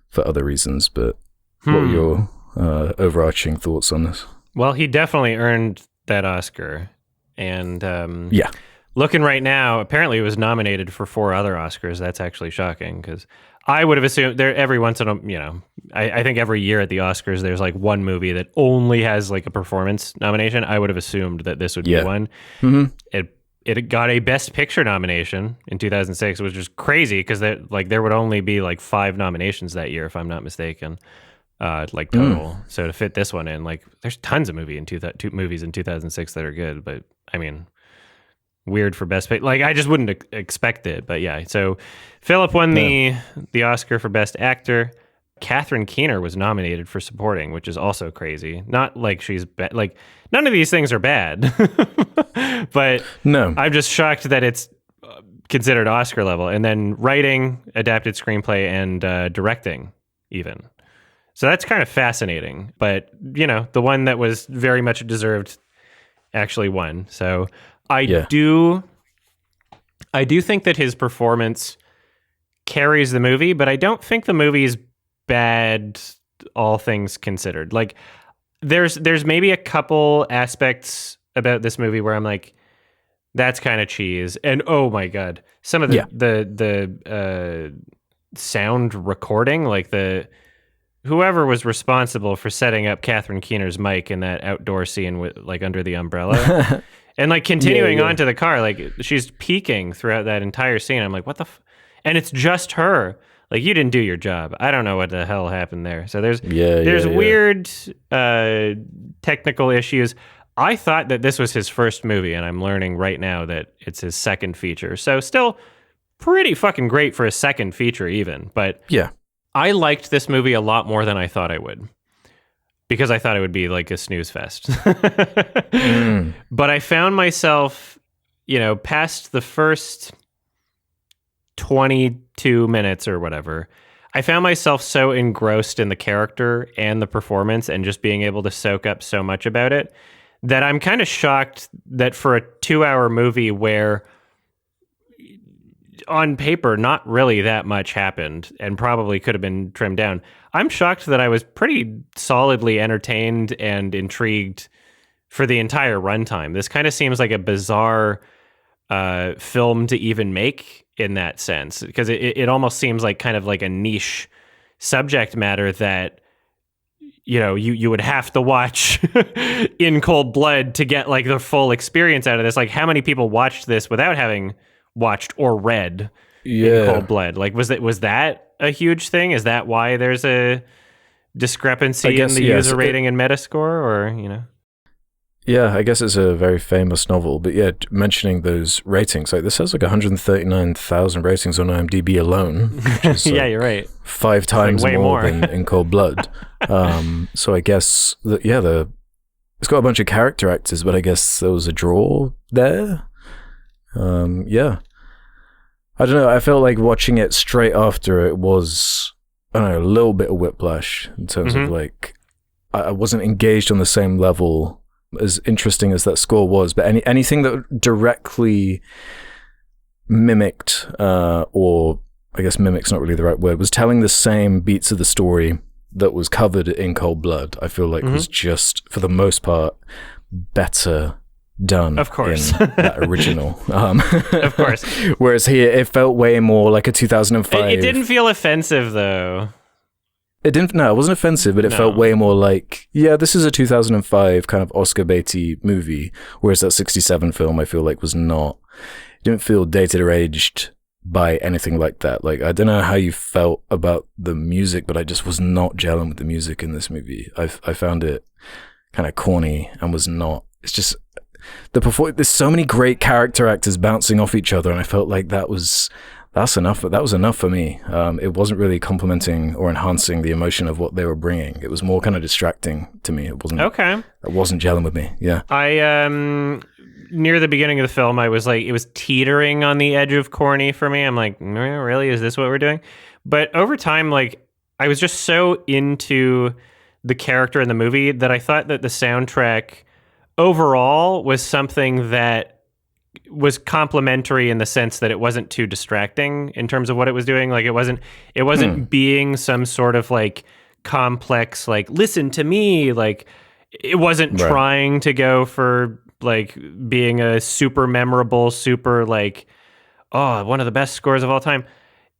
Speaker 2: for other reasons. But what were your overarching thoughts on this?
Speaker 1: Well, he definitely earned that Oscar, and looking right now, apparently he was nominated for 4 other Oscars. That's actually shocking, because I would have assumed there every once in a, I think every year at the Oscars, there's like one movie that only has like a performance nomination. I would have assumed that this would be one. It got a Best Picture nomination in 2006, which is crazy, because there would only be like 5 nominations that year, if I'm not mistaken, like total. So to fit this one in, like there's tons of movies in 2006 that are good, but I mean, weird for Best Picture. Like, I just wouldn't expect it, but yeah. So Philip won the Oscar for Best Actor. Catherine Keener was nominated for supporting, which is also crazy. Not like she's like, none of these things are bad, but
Speaker 2: no,
Speaker 1: I'm just shocked that it's considered Oscar level. And then writing, adapted screenplay, and directing even. So that's kind of fascinating. But, the one that was very much deserved actually won. So I do think that his performance carries the movie, but I don't think the movie is bad, all things considered. Like, there's maybe a couple aspects about this movie where I'm like, that's kind of cheese. And oh my God, some of the sound recording, like whoever was responsible for setting up Catherine Keener's mic in that outdoor scene with like under the umbrella and like continuing on to the car, like she's peaking throughout that entire scene. I'm like, what the and it's just her. Like, you didn't do your job. I don't know what the hell happened there. So there's weird technical issues. I thought that this was his first movie, and I'm learning right now that it's his second feature. So still pretty fucking great for a second feature even. But I liked this movie a lot more than I thought I would, because I thought it would be like a snooze fest. But I found myself, past the first 22 minutes or whatever, I found myself so engrossed in the character and the performance and just being able to soak up so much about it that I'm kind of shocked that for a 2-hour movie where on paper not really that much happened and probably could have been trimmed down, I'm shocked that I was pretty solidly entertained and intrigued for the entire runtime. This kind of seems like a bizarre film to even make in that sense, because it almost seems like kind of like a niche subject matter that you would have to watch in cold blood to get like the full experience out of this. Like, how many people watched this without having watched or read in cold blood? Like, was that a huge thing? Is that why there's a discrepancy in the user rating and Metascore, or
Speaker 2: Yeah, I guess it's a very famous novel, but mentioning those ratings, like this has like 139,000 ratings on IMDb alone. Which is, like,
Speaker 1: you're right.
Speaker 2: 5 times
Speaker 1: like
Speaker 2: more than in Cold Blood. So I guess that it's got a bunch of character actors, but I guess there was a draw there. I don't know. I felt like watching it straight after it was, I don't know, a little bit of whiplash in terms of like I wasn't engaged on the same level. As interesting as that score was, but anything that directly mimicked, or I guess mimic's not really the right word, was telling the same beats of the story that was covered in Cold Blood, I feel like was just, for the most part, better done.
Speaker 1: Of course.
Speaker 2: In that original.
Speaker 1: Of course.
Speaker 2: Whereas here, it felt way more like a 2005.
Speaker 1: It didn't feel offensive, though.
Speaker 2: It wasn't offensive, but it felt way more like, this is a 2005 kind of Oscar baity movie, whereas that 67 film, I feel like, was not. It didn't feel dated or aged by anything like that. Like, I don't know how you felt about the music, but I just was not gelling with the music in this movie. I found it kind of corny and was not. It's just, there's so many great character actors bouncing off each other, and I felt like that's enough. That was enough for me. It wasn't really complementing or enhancing the emotion of what they were bringing. It was more kind of distracting to me. It wasn't. Okay. It wasn't gelling with me. Yeah.
Speaker 1: I near the beginning of the film, I was like, it was teetering on the edge of corny for me. I'm like, no, really? Is this what we're doing? But over time, like, I was just so into the character in the movie that I thought that the soundtrack overall was something that was complimentary in the sense that it wasn't too distracting in terms of what it was doing. Like, it wasn't being some sort of like complex, like, listen to me. Like, it wasn't trying to go for like being a super memorable, super like, one of the best scores of all time.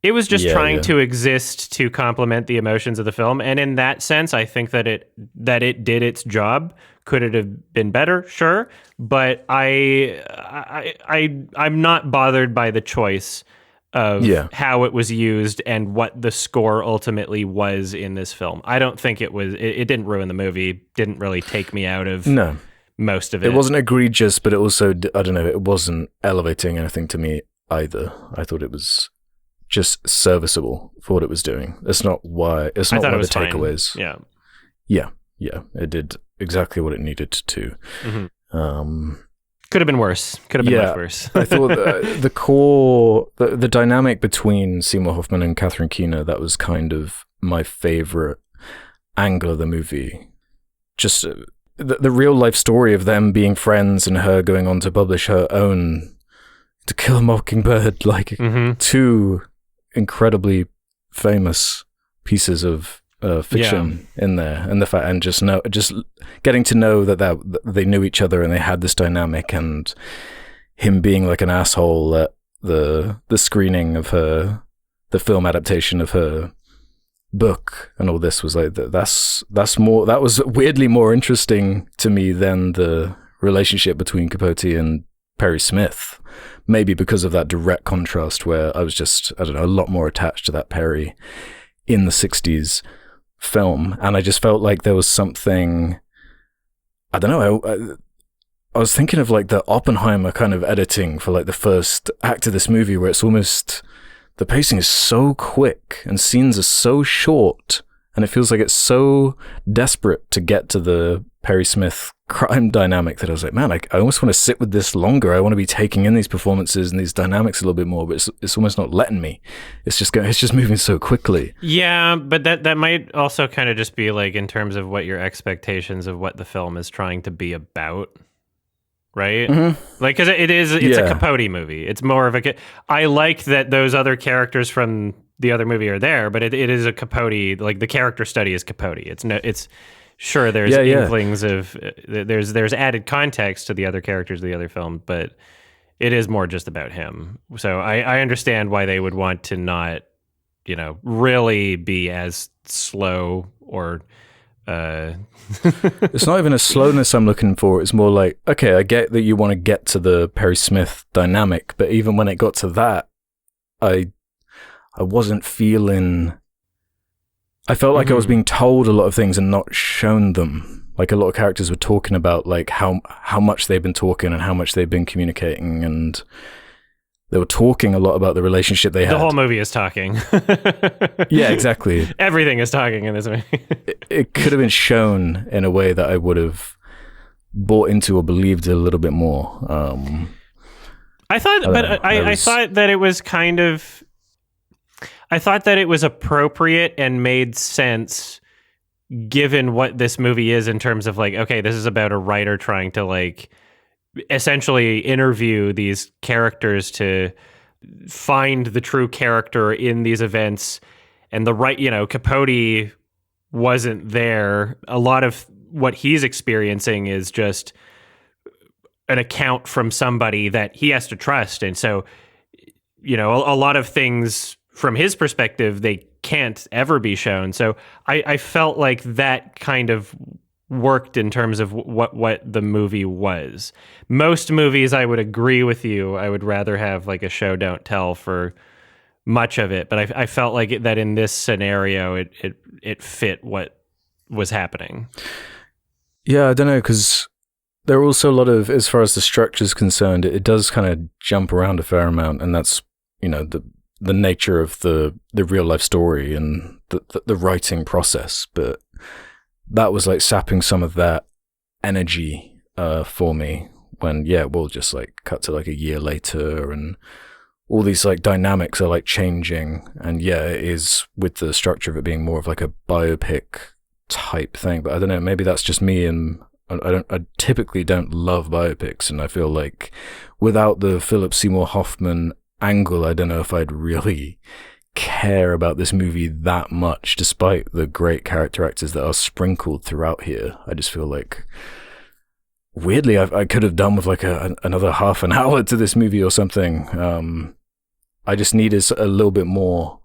Speaker 1: It was just trying to exist to complement the emotions of the film. And in that sense, I think that it did its job. Could it have been better? Sure. But I'm not bothered by the choice of how it was used and what the score ultimately was in this film. I don't think it didn't ruin the movie, didn't really take me out of most of it.
Speaker 2: It wasn't egregious, but it also, I don't know, it wasn't elevating anything to me either. I thought it was just serviceable for what it was doing. It's not one of the takeaways. Yeah, it did exactly what it needed to.
Speaker 1: Could have been worse. Could have been much worse.
Speaker 2: I thought the core, the dynamic between Seymour Hoffman and Catherine Keener, that was kind of my favorite angle of the movie. Just the real life story of them being friends and her going on to publish her own To Kill a Mockingbird, like two incredibly famous pieces of fiction in there, and the fact, and just getting to know that they knew each other and they had this dynamic, and him being like an asshole at the screening of the film adaptation of her book and all this was like that was weirdly more interesting to me than the relationship between Capote and Perry Smith, maybe because of that direct contrast where I was just, I don't know, a lot more attached to that Perry in the 60s film, and I just felt like there was something, I don't know, I was thinking of like the Oppenheimer kind of editing for like the first act of this movie, where it's almost, the pacing is so quick and scenes are so short, and it feels like it's so desperate to get to the Perry Smith crime dynamic that I was like, man, I almost want to sit with this longer. I want to be taking in these performances and these dynamics a little bit more, but it's almost not letting me. It's just moving so quickly.
Speaker 1: Yeah, but that might also kind of just be like in terms of what your expectations of what the film is trying to be about. Right? Like, because it's a Capote movie. It's more of a... I like that those other characters from the other movie are there, but it is a Capote... Like, the character study is Capote. It's sure, there's inklings of... There's added context to the other characters of the other film, but it is more just about him. So I understand why they would want to not, really be as slow or...
Speaker 2: It's not even a slowness I'm looking for. It's more like, okay, I get that you want to get to the Perry Smith dynamic, but even when it got to that, I wasn't feeling... I felt like I was being told a lot of things and not shown them. Like a lot of characters were talking about like how much they've been talking and how much they've been communicating, and they were talking a lot about the relationship they had.
Speaker 1: The whole movie is talking.
Speaker 2: Yeah, exactly.
Speaker 1: Everything is talking in this movie.
Speaker 2: It could have been shown in a way that I would have bought into or believed a little bit more.
Speaker 1: I thought that it was kind of... I thought that it was appropriate and made sense given what this movie is in terms of like, okay, this is about a writer trying to like essentially interview these characters to find the true character in these events, and Capote wasn't there. A lot of what he's experiencing is just an account from somebody that he has to trust, and so a lot of things from his perspective they can't ever be shown. So I felt like that kind of worked in terms of what the movie was. Most movies, I would agree with you, I would rather have like a show don't tell for much of it, but I felt like that in this scenario it fit what was happening.
Speaker 2: Yeah, I don't know, because there are also a lot of, as far as the structure is concerned, it does kind of jump around a fair amount, and that's the nature of the real life story and the writing process, but that was like sapping some of that energy for me when, we'll just like cut to like a year later and all these like dynamics are like changing. And it is with the structure of it being more of like a biopic type thing. But I don't know, maybe that's just me, and I typically don't love biopics. And I feel like without the Philip Seymour Hoffman angle, I don't know if I'd really care about this movie that much, despite the great character actors that are sprinkled throughout here. I just feel like, weirdly, I could have done with like another half an hour to this movie or something. I just needed a little bit more,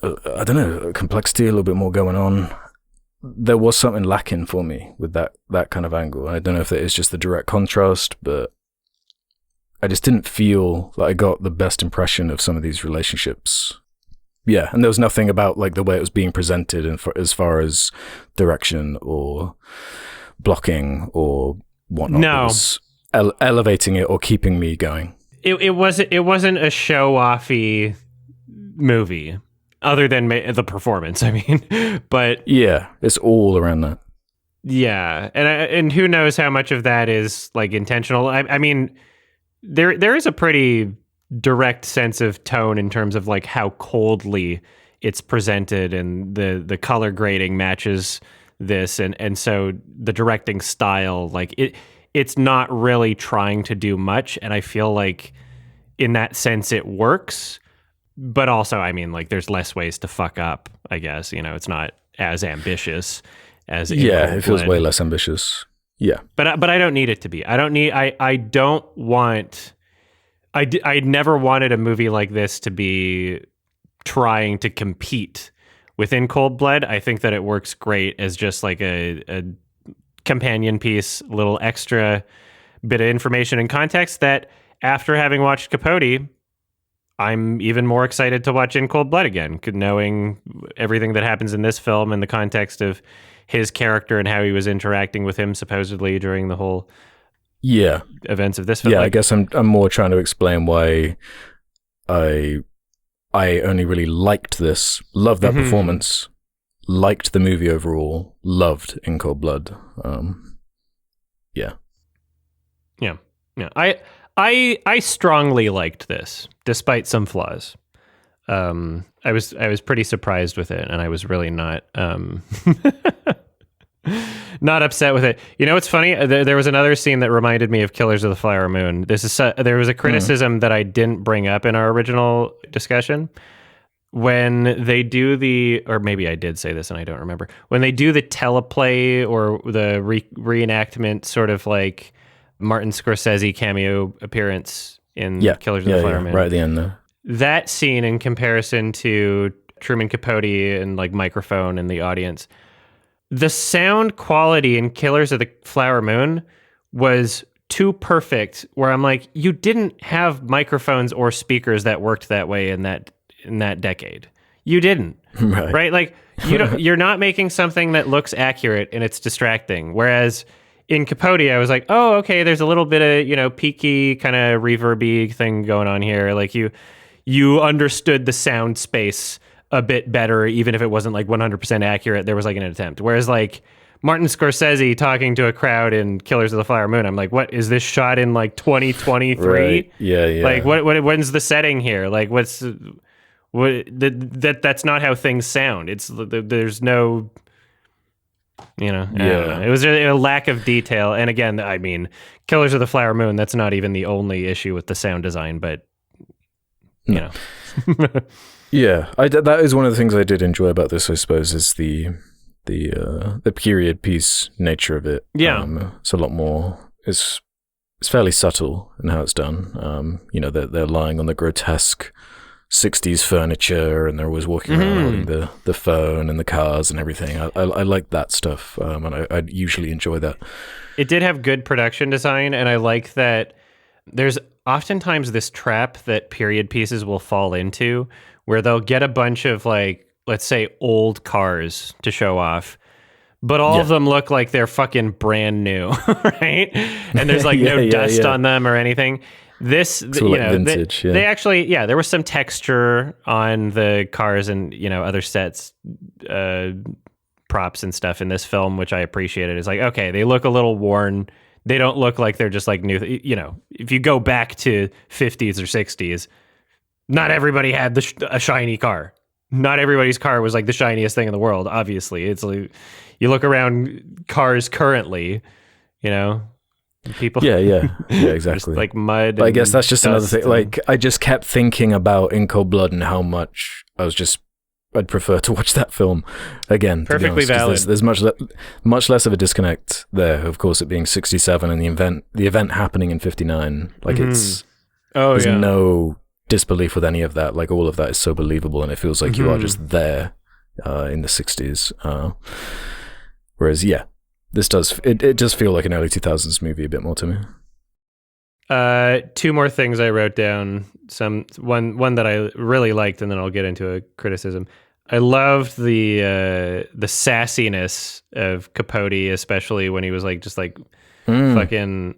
Speaker 2: I don't know, complexity, a little bit more going on. There was something lacking for me with that kind of angle. I don't know if it is just the direct contrast, but I just didn't feel like I got the best impression of some of these relationships. Yeah, and there was nothing about like the way it was being presented, and as far as direction or blocking or whatnot.
Speaker 1: No,
Speaker 2: was elevating it or keeping me going.
Speaker 1: It wasn't a show-offy movie, other than the performance. I mean, but
Speaker 2: yeah, it's all around that.
Speaker 1: Yeah, and who knows how much of that is like intentional. I mean, there is a pretty direct sense of tone in terms of like how coldly it's presented, and the color grading matches this, and so the directing style, like it's not really trying to do much, and I feel like in that sense it works. But also, I mean, like, there's less ways to fuck up, I guess. It's not as ambitious as In Cold
Speaker 2: it feels
Speaker 1: Blood.
Speaker 2: way less ambitious. Yeah.
Speaker 1: But I don't need it to be. I don't want... I never wanted a movie like this to be trying to compete with In Cold Blood. I think that it works great as just like a companion piece, a little extra bit of information and context that, after having watched Capote, I'm even more excited to watch In Cold Blood again, knowing everything that happens in this film in the context of his character and how he was interacting with him supposedly during the whole events of this film.
Speaker 2: Yeah, I guess I'm more trying to explain why I only really liked this, loved that performance, liked the movie overall, loved In Cold Blood. Yeah.
Speaker 1: I strongly liked this, despite some flaws. I was pretty surprised with it, and I was really not not upset with it. What's funny? There was another scene that reminded me of Killers of the Flower Moon. There was a criticism that I didn't bring up in our original discussion. When they do or maybe I did say this and I don't remember, when they do the teleplay or the reenactment, sort of like Martin Scorsese cameo appearance in Killers of the Flower Moon.
Speaker 2: Right at the end there.
Speaker 1: That scene, in comparison to Truman Capote and like microphone in the audience, the sound quality in Killers of the Flower Moon was too perfect, where I'm like, you didn't have microphones or speakers that worked that way in that decade. You didn't. Right? Like, you're not making something that looks accurate and it's distracting. Whereas in Capote, I was like, oh, okay, there's a little bit of, peaky kind of reverby thing going on here. Like, you understood the sound space a bit better, even if it wasn't like 100% accurate. There was like an attempt. Whereas like Martin Scorsese talking to a crowd in Killers of the Flower Moon, I'm like, what is this shot in like 2023?
Speaker 2: Right. Yeah.
Speaker 1: Like when's the setting here? Like that's not how things sound. There's no, I don't know. It was a lack of detail. And again, I mean, Killers of the Flower Moon, that's not even the only issue with the sound design, but
Speaker 2: Yeah, that is one of the things I did enjoy about this, I suppose, is the period piece nature of it.
Speaker 1: Yeah.
Speaker 2: It's a lot more, it's fairly subtle in how it's done. They're lying on the grotesque 60s furniture, and they're always walking around holding the phone and the cars and everything. I like that stuff, and I usually enjoy that.
Speaker 1: It did have good production design, and I like that there's oftentimes this trap that period pieces will fall into, where they'll get a bunch of, like, let's say old cars to show off, but all of them look like they're fucking brand new, right? And there's like no dust on them or anything. Vintage, they actually, there was some texture on the cars and, other sets, props and stuff in this film, which I appreciated. It's like, okay, they look a little worn. They don't look like they're just like new. If you go back to 50s or 60s, not everybody had a shiny car. Not everybody's car was like the shiniest thing in the world. Obviously, it's like you look around cars currently, people.
Speaker 2: Yeah, exactly.
Speaker 1: like mud.
Speaker 2: But I guess that's just another thing. Like, I just kept thinking about In Cold Blood and how much I'd prefer to watch that film again.
Speaker 1: Perfectly valid.
Speaker 2: There's much less of a disconnect there. Of course, it being 67 and the event happening in 59. Like there's no disbelief with any of that. Like, all of that is so believable, and it feels like you are just there in the 60s. Whereas, this does feel like an early 2000s movie a bit more to me.
Speaker 1: Two more things I wrote down. One that I really liked, and then I'll get into a criticism. I loved the sassiness of Capote, especially when he was like just like fucking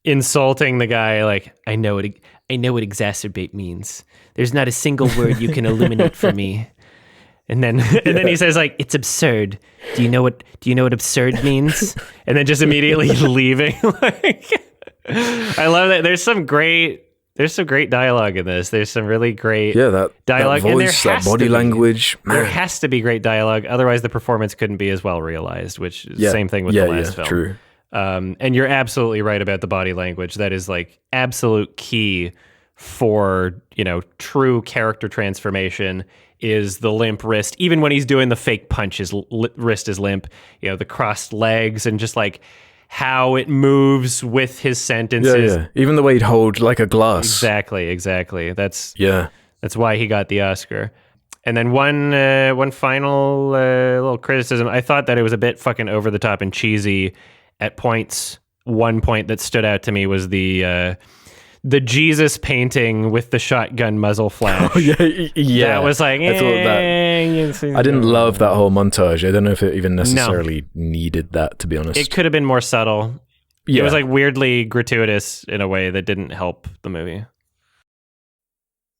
Speaker 1: insulting the guy. Like, I know what exacerbate means. There's not a single word you can illuminate for me. And then he says, like, it's absurd. Do you know what absurd means? And then just immediately leaving. Like, I love that. There's some great There's some great dialogue in this. There's some really great
Speaker 2: that
Speaker 1: dialogue.
Speaker 2: that
Speaker 1: And there
Speaker 2: voice, that
Speaker 1: has
Speaker 2: body
Speaker 1: to be.
Speaker 2: language.
Speaker 1: There
Speaker 2: Man.
Speaker 1: has to be great dialogue. Otherwise, the performance couldn't be as well realized, which is the same thing with the last film.
Speaker 2: True.
Speaker 1: And you're absolutely right about the body language. That is like absolute key for, true character transformation is the limp wrist. Even when he's doing the fake punch, his wrist is limp, the crossed legs and just like how it moves with his sentences.
Speaker 2: Yeah. Even the way he'd hold like a glass.
Speaker 1: Exactly. That's why he got the Oscar. And then one final little criticism. I thought that it was a bit fucking over the top and cheesy at points. One point that stood out to me was the Jesus painting with the shotgun muzzle flash.
Speaker 2: Yeah.
Speaker 1: That was like,
Speaker 2: I thought that. I didn't love that whole montage. I don't know if it even necessarily needed that, to be honest.
Speaker 1: It could have been more subtle. Yeah. It was like weirdly gratuitous in a way that didn't help the movie.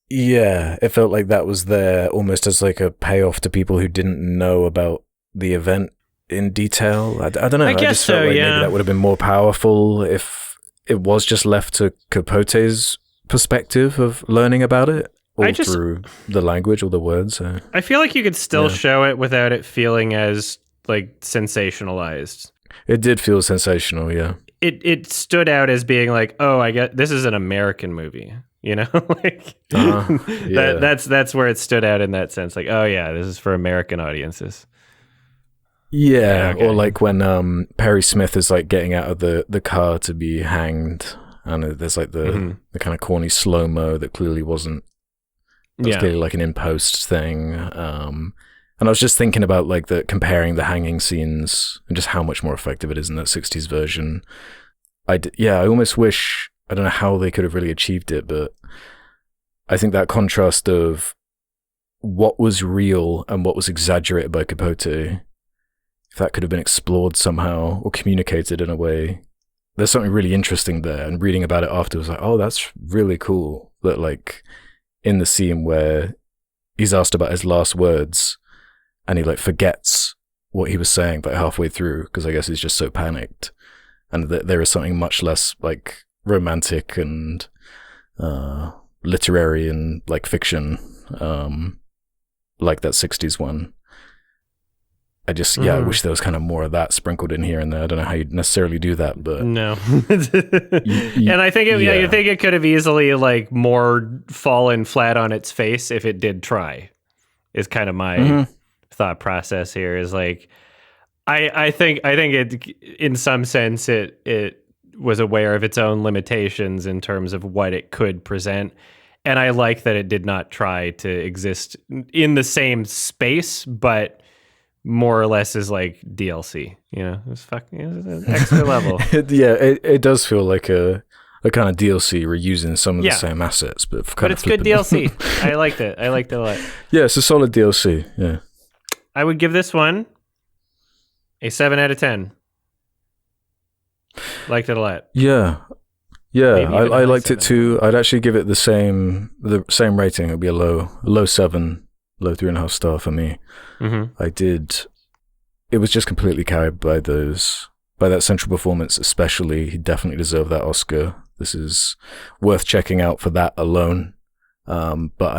Speaker 2: Yeah, it felt like that was there almost as like a payoff to people who didn't know about the event in detail. I don't know. I
Speaker 1: guess
Speaker 2: just felt like maybe that would have been more powerful if it was just left to Capote's perspective of learning about it, or through the language or the words. So.
Speaker 1: I feel like you could still show it without it feeling as like sensationalized.
Speaker 2: It did feel sensational, yeah.
Speaker 1: It stood out as being like, oh, I get this is an American movie. Like that's where it stood out in that sense. Like, oh yeah, this is for American audiences.
Speaker 2: Yeah, okay. Or like when Perry Smith is like getting out of the car to be hanged, and there's like the kind of corny slow-mo that clearly wasn't. That was clearly like an in-post thing. And I was just thinking about like comparing the hanging scenes and just how much more effective it is in that 60s version. I almost wish. I don't know how they could have really achieved it, but I think that contrast of what was real and what was exaggerated by Capote, if that could have been explored somehow or communicated in a way, there's something really interesting there. And reading about it after was like, oh, that's really cool. That like in the scene where he's asked about his last words and he like forgets what he was saying like halfway through because I guess he's just so panicked. And there is something much less like romantic and literary and like fiction like that 60s one. I just I wish there was kind of more of that sprinkled in here and there. I don't know how you'd necessarily do that, but
Speaker 1: no. And I think it could have easily like more fallen flat on its face if it did try. Is kind of my thought process here. Is like I think it in some sense it was aware of its own limitations in terms of what it could present. And I like that it did not try to exist in the same space, but more or less as like DLC, it's an extra level.
Speaker 2: It does feel like a kind of DLC reusing some of the same assets, but
Speaker 1: it's good DLC. I liked it. I liked it a lot.
Speaker 2: Yeah, it's a solid DLC. Yeah.
Speaker 1: I would give this one a 7 out of 10. Liked it a lot.
Speaker 2: Yeah. I liked it too. I'd actually give it the same rating. It'd be a low 7, low 3.5 star for me. It was just completely carried by that central performance, especially. He definitely deserved that Oscar. This is worth checking out for that alone. But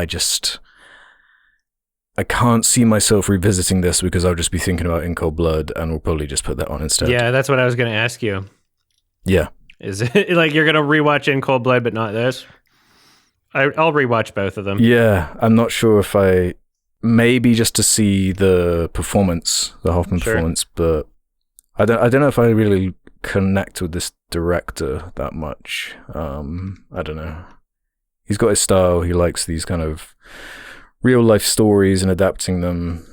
Speaker 2: I can't see myself revisiting this because I'll just be thinking about In Cold Blood, and we'll probably just put that on instead.
Speaker 1: Yeah, that's what I was going to ask you.
Speaker 2: Yeah.
Speaker 1: Is it like you're going to rewatch In Cold Blood, but not this? I'll rewatch both of them.
Speaker 2: Yeah, I'm not sure if maybe just to see the performance, the Hoffman performance, but I don't know if I really connect with this director that much. I don't know. He's got his style. He likes these kind of real life stories and adapting them,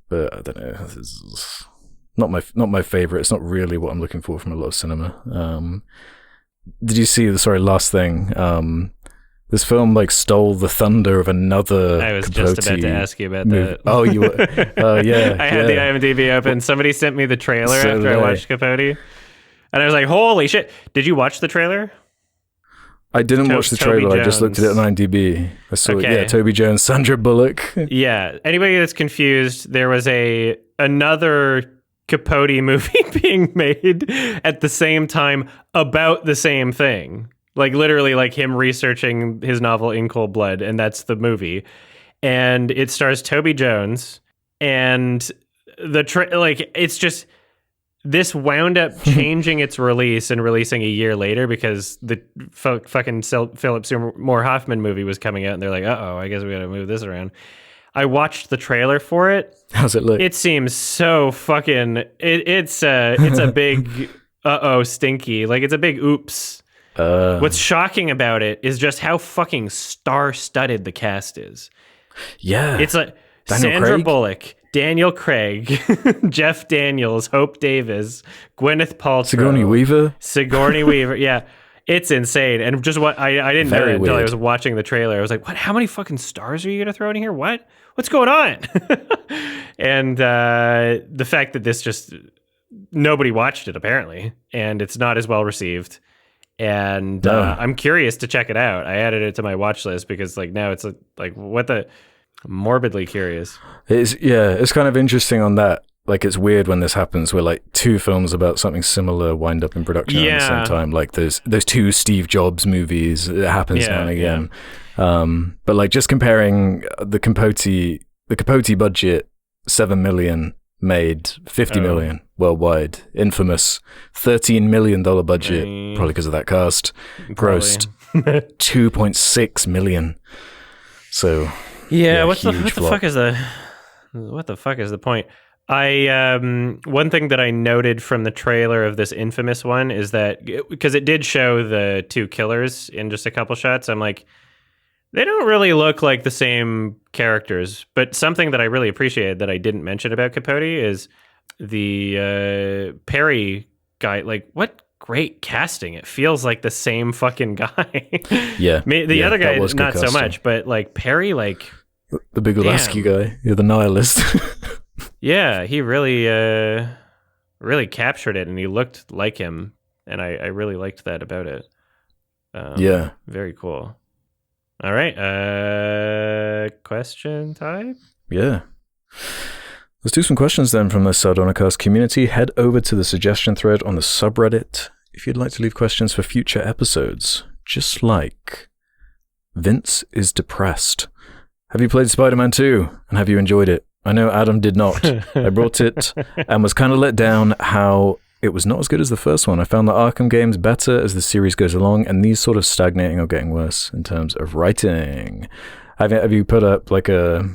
Speaker 2: but I don't know. This is not my favorite. It's not really what I'm looking for from a lot of cinema. Did you see last thing? This film like stole the thunder of another.
Speaker 1: I was
Speaker 2: Capote
Speaker 1: just about to ask you about
Speaker 2: movie.
Speaker 1: that.
Speaker 2: Oh, you were? Oh, yeah.
Speaker 1: I had the IMDb open. Somebody sent me the trailer after I watched Capote, and I was like, "Holy shit!" Did you watch the trailer?
Speaker 2: I didn't watch the trailer. I just looked at it on IMDb. I saw it. Yeah, Toby Jones, Sandra Bullock.
Speaker 1: Yeah. Anybody that's confused, there was another Capote movie being made at the same time about the same thing. Like literally like him researching his novel In Cold Blood, and that's the movie. And it stars Toby Jones, and like it's just this wound up changing its release and releasing a year later because the fucking Philip Seymour Hoffman movie was coming out, and they're like, uh-oh, I guess we gotta move this around. I watched the trailer for it.
Speaker 2: How's it look?
Speaker 1: It seems so fucking it's a big stinky. Like it's a big oops. What's shocking about it is just how fucking star-studded the cast is.
Speaker 2: Yeah.
Speaker 1: It's like
Speaker 2: Daniel
Speaker 1: Sandra
Speaker 2: Craig?
Speaker 1: Bullock, Daniel Craig, Jeff Daniels, Hope Davis, Gwyneth Paltrow,
Speaker 2: Sigourney Weaver.
Speaker 1: Yeah, it's insane. And just what I didn't know that until I was watching the trailer. I was like, what? How many fucking stars are you gonna throw in here? What's going on? And the fact that this just nobody watched it apparently, and it's not as well received. And I'm curious to check it out. I added it to my watch list because like now it's like what the morbidly curious.
Speaker 2: It's kind of interesting on that. Like it's weird when this happens where like two films about something similar wind up in production at the same time. Like those two Steve Jobs movies. It happens now and again. But like just comparing the Capote budget, 7 million made 50 million worldwide. Infamous $13 million budget, probably because of that cast, grossed 2.6 million. So
Speaker 1: what the fuck is the point? One thing that I noted from the trailer of this Infamous one is that because it did show the two killers in just a couple shots, I'm like, they don't really look like the same characters. But something that I really appreciated that I didn't mention about Capote is the Perry guy. Like, what great casting. It feels like the same fucking guy.
Speaker 2: Yeah.
Speaker 1: The other guy, not so much, but like Perry, like...
Speaker 2: The big Lasky guy. You're the nihilist.
Speaker 1: Yeah, he really really captured it, and he looked like him. And I really liked that about it. Very cool. All right. Question time?
Speaker 2: Yeah. Let's do some questions then from the Sardonicast community. Head over to the suggestion thread on the subreddit if you'd like to leave questions for future episodes. Just like Vince is depressed. Have you played Spider-Man 2 and have you enjoyed it? I know Adam did not. I brought it and was kind of let down how it was not as good as the first one. I found the Arkham games better as the series goes along, and these sort of stagnating or getting worse in terms of writing. Have you put up like a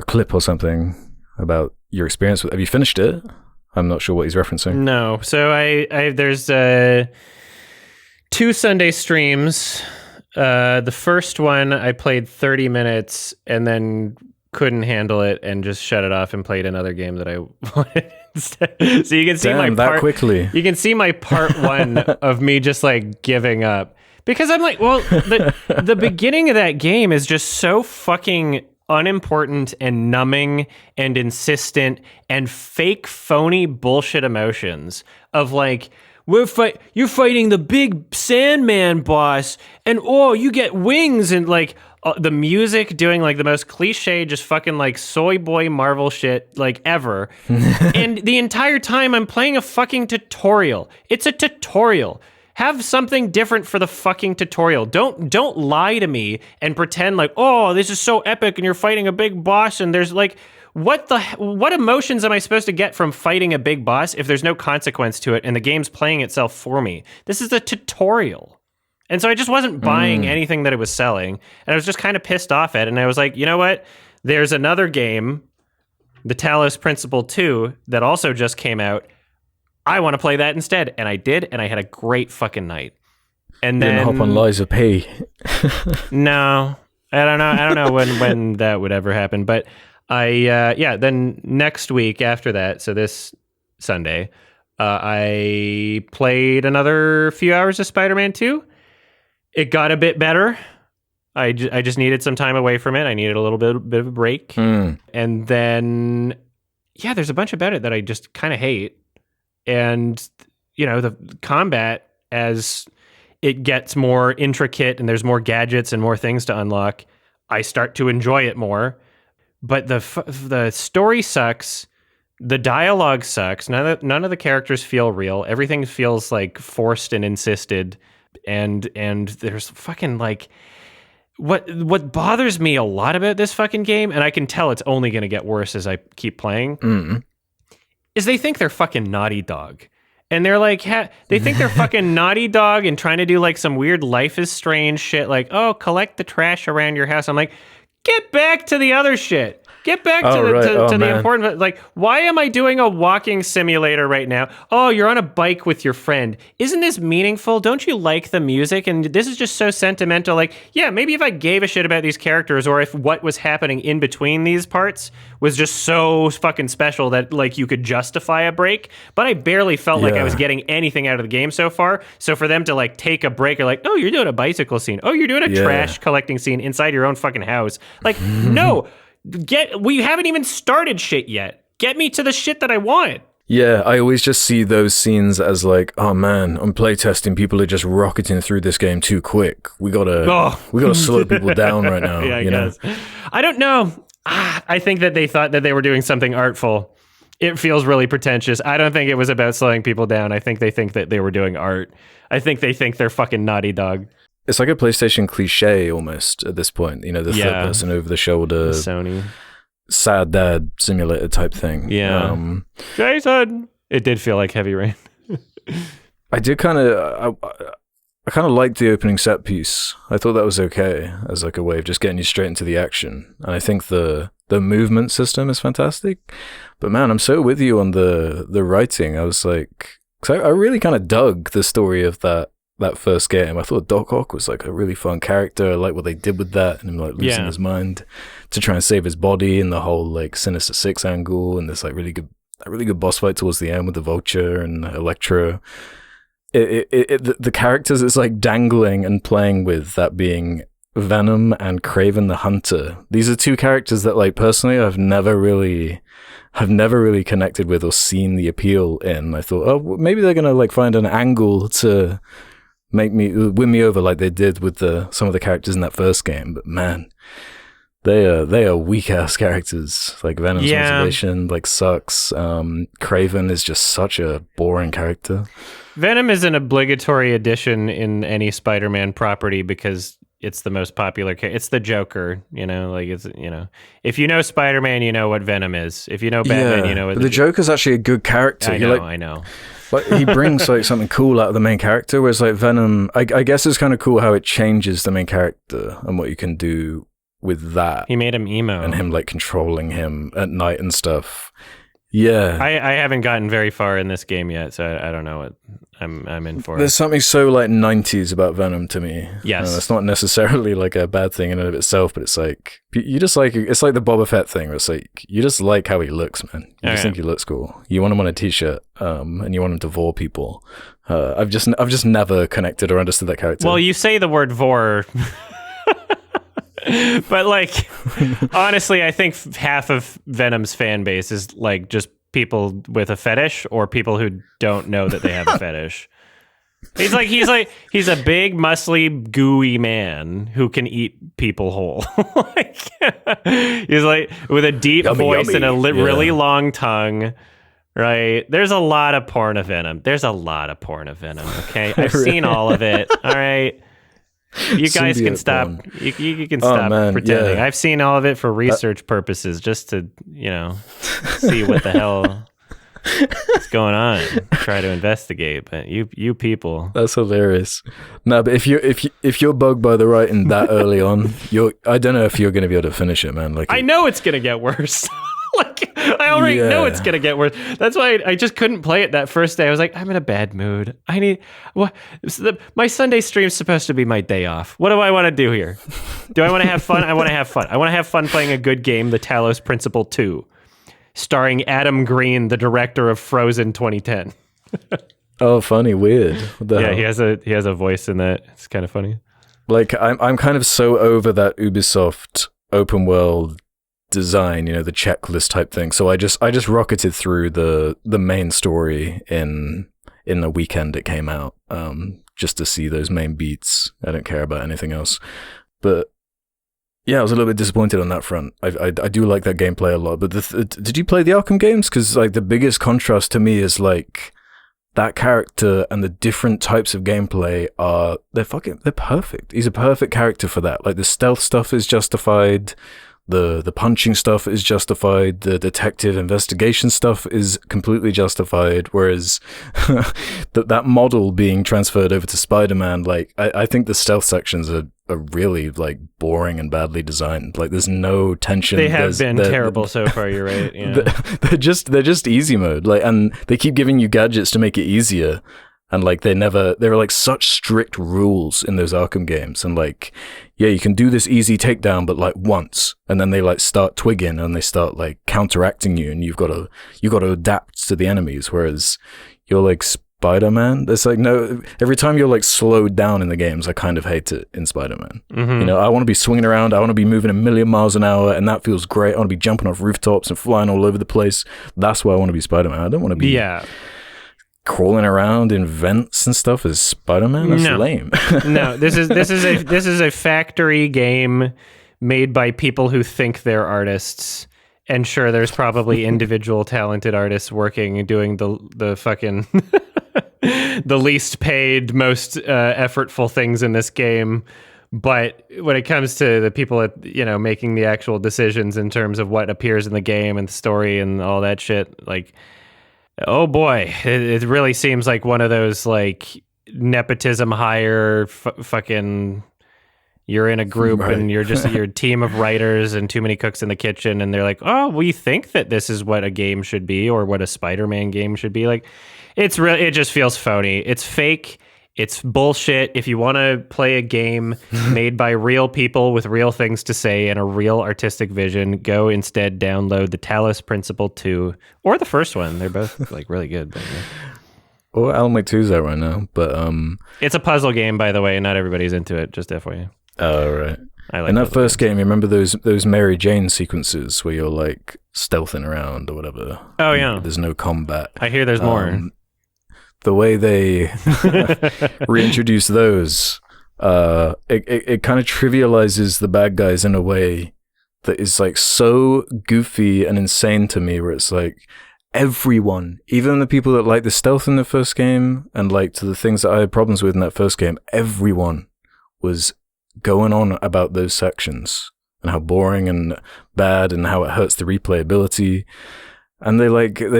Speaker 2: clip or something about your experience with? Have you finished it? I'm not sure what he's referencing.
Speaker 1: No. So there's 2 Sunday streams. The first one I played 30 minutes and then couldn't handle it and just shut it off and played another game that I wanted instead. So you can see you can see my part 1 of me just like giving up, because I'm like, well, the beginning of that game is just so fucking unimportant and numbing and insistent and fake phony bullshit emotions of like, you're fighting the big Sandman boss, and you get wings, and like the music doing like the most cliche, just fucking like soy boy Marvel shit like ever. And the entire time I'm playing a fucking tutorial. It's a tutorial. Have something different for the fucking tutorial. Don't lie to me and pretend like, oh, this is so epic and you're fighting a big boss and there's like, what emotions am I supposed to get from fighting a big boss if there's no consequence to it and the game's playing itself for me? This is a tutorial. And so I just wasn't buying anything that it was selling. And I was just kind of pissed off at it. And I was like, you know what? There's another game, the Talos Principle 2, that also just came out. I want to play that instead. And I did. And I had a great fucking night. And then...
Speaker 2: hop on Lies of P.
Speaker 1: No. I don't know when that would ever happen. But then next week after that, so this Sunday, I played another few hours of Spider-Man 2. It got a bit better. I just needed some time away from it. I needed a little bit of a break. And then, there's a bunch about it that I just kind of hate. And, the combat, as it gets more intricate and there's more gadgets and more things to unlock, I start to enjoy it more. But the story sucks. The dialogue sucks. None of the characters feel real. Everything feels like forced and insisted. and there's fucking like what bothers me a lot about this fucking game, and I can tell it's only going to get worse as I keep playing, is they think they're fucking Naughty Dog. And they're like, they think they're fucking Naughty Dog and trying to do like some weird Life is Strange shit, like, oh, collect the trash around your house. I'm like, get back to the other shit. Get back to the important. Like, why am I doing a walking simulator right now? Oh, you're on a bike with your friend. Isn't this meaningful? Don't you like the music? And this is just so sentimental. Like, yeah, maybe if I gave a shit about these characters, or if what was happening in between these parts was just so fucking special that like you could justify a break. But I barely felt like I was getting anything out of the game so far. So for them to like take a break, or like, oh, you're doing a bicycle scene. Oh, you're doing a trash collecting scene inside your own fucking house. Like, no. We haven't even started shit yet. Get me to the shit that I want.
Speaker 2: Yeah, I always just see those scenes as like, oh man, on playtesting, people are just rocketing through this game too quick. We gotta slow people down right now.
Speaker 1: Yeah, I guess. I don't know. I think that they thought that they were doing something artful. It feels really pretentious. I don't think it was about slowing people down. I think they think that they were doing art. I think they think they're fucking Naughty Dog.
Speaker 2: It's like a PlayStation cliche almost at this point, you know, the third person over the shoulder,
Speaker 1: Sony,
Speaker 2: sad dad simulator type thing.
Speaker 1: Yeah. Jason! It did feel like Heavy Rain.
Speaker 2: I kind of liked the opening set piece. I thought that was okay as like a way of just getting you straight into the action. And I think the movement system is fantastic. But man, I'm so with you on the writing. I was like, 'cause I really kind of dug the story of that first game. I thought Doc Ock was like a really fun character. I like what they did with that, and him like losing his mind to try and save his body, and the whole like Sinister Six angle, and this like really good boss fight towards the end with the Vulture and Electro. The characters it's like dangling and playing with, that being Venom and Kraven the Hunter. These are two characters that like personally I've never really connected with or seen the appeal in. I thought, oh, maybe they're gonna like find an angle to win me over like they did with some of the characters in that first game. But man, they are weak ass characters. Like Venom's motivation like sucks. Kraven is just such a boring character.
Speaker 1: Venom is an obligatory addition in any Spider-Man property because it's the most popular character. It's the Joker, you know, like it's, you know, if you know Spider-Man, you know what Venom is. If you know Batman, you know what
Speaker 2: the Joker's actually a good character.
Speaker 1: I know.
Speaker 2: Like he brings like something cool out of the main character, whereas like Venom, I guess it's kind of cool how it changes the main character and what you can do with that.
Speaker 1: He made him emo.
Speaker 2: And him like controlling him at night and stuff. Yeah.
Speaker 1: I haven't gotten very far in this game yet, so I don't know what I'm in for.
Speaker 2: There's something so like 90s about Venom to me.
Speaker 1: Yes.
Speaker 2: It's not necessarily like a bad thing in and of itself, but it's like, you just like, it's like the Boba Fett thing where it's like, you just like how he looks, man. You just think he looks cool. You want him on a t-shirt, and you want him to vore people. I've just never connected or understood that character.
Speaker 1: Well, you say the word vore... But like, honestly, I think half of Venom's fan base is like just people with a fetish or people who don't know that they have a fetish. He's a big, muscly, gooey man who can eat people whole. He's like with a deep voice and a really long tongue. Right? There's a lot of porn of Venom. Okay, I've seen all of it. All right. You guys can stop. You can stop pretending. Yeah. I've seen all of it for research purposes, just to see what the hell is going on. Try to investigate, but you people.
Speaker 2: That's hilarious. No, but if you're bugged by the writing that early on, I don't know if you're going to be able to finish it, man. Like
Speaker 1: I know it's going to get worse. Like I already know it's gonna get worse. That's why I just couldn't play it that first day. I was like, I'm in a bad mood. My Sunday stream's supposed to be my day off. What do I want to do here? Do I want to have fun? I want to have fun. I want to have fun playing a good game, The Talos Principle 2, starring Adam Green, the director of Frozen 2010.
Speaker 2: Oh, funny, weird. What the hell?
Speaker 1: he has a voice in that. It's kind of funny.
Speaker 2: Like I'm kind of so over that Ubisoft open world design, the checklist type thing. So I just rocketed through the main story in the weekend it came out, just to see those main beats. I don't care about anything else. But yeah, I was a little bit disappointed on that front. I do like that gameplay a lot. But did you play the Arkham games? Because like the biggest contrast to me is like that character and the different types of gameplay they're perfect. He's a perfect character for that. Like the stealth stuff is justified, the punching stuff is justified, the detective investigation stuff is completely justified, whereas that model being transferred over to Spider-Man, like I think the stealth sections are really like boring and badly designed. Like there's no tension.
Speaker 1: They have been terrible so far, you're right. Yeah.
Speaker 2: They're just easy mode. Like, and they keep giving you gadgets to make it easier. And like there are like such strict rules in those Arkham games, and like, yeah, you can do this easy takedown, but like once, and then they like start twigging and they start like counteracting you, and you've got to adapt to the enemies. Whereas you're like Spider-Man, there's like no, every time you're like slowed down in the games, I kind of hate it in Spider-Man. You know, I want to be swinging around, I want to be moving 1,000,000 miles an hour, and that feels great. I want to be jumping off rooftops and flying all over the place. That's why I want to be Spider-Man. I don't want to be crawling around in vents and stuff as Spider-Man. That's lame.
Speaker 1: No, this is a factory game made by people who think they're artists. And sure, there's probably individual talented artists working and doing the fucking the least paid, most effortful things in this game. But when it comes to the people at, you know, making the actual decisions in terms of what appears in the game and the story and all that shit, like, oh boy, it really seems like one of those like nepotism hire fucking. You're in a group and you're a team of writers and too many cooks in the kitchen, and they're like, oh, we think that this is what a game should be or what a Spider-Man game should be. Like, it just feels phony. It's fake. It's bullshit. If you want to play a game made by real people with real things to say and a real artistic vision, go instead download the Talos Principle 2 or the first one. They're both like really good. But, yeah.
Speaker 2: Well, Alan Wake 2's out right now, but
Speaker 1: it's a puzzle game, by the way. Not everybody's into it. Just FYI.
Speaker 2: Oh, right.
Speaker 1: I like
Speaker 2: in that first game, you remember those Mary Jane sequences where you're like stealthing around or whatever?
Speaker 1: Oh, yeah.
Speaker 2: There's no combat.
Speaker 1: I hear there's more.
Speaker 2: The way they reintroduce those, it kind of trivializes the bad guys in a way that is like so goofy and insane to me, where it's like everyone, even the people that like the stealth in the first game and like to the things that I had problems with in that first game, everyone was going on about those sections and how boring and bad and how it hurts the replayability. And they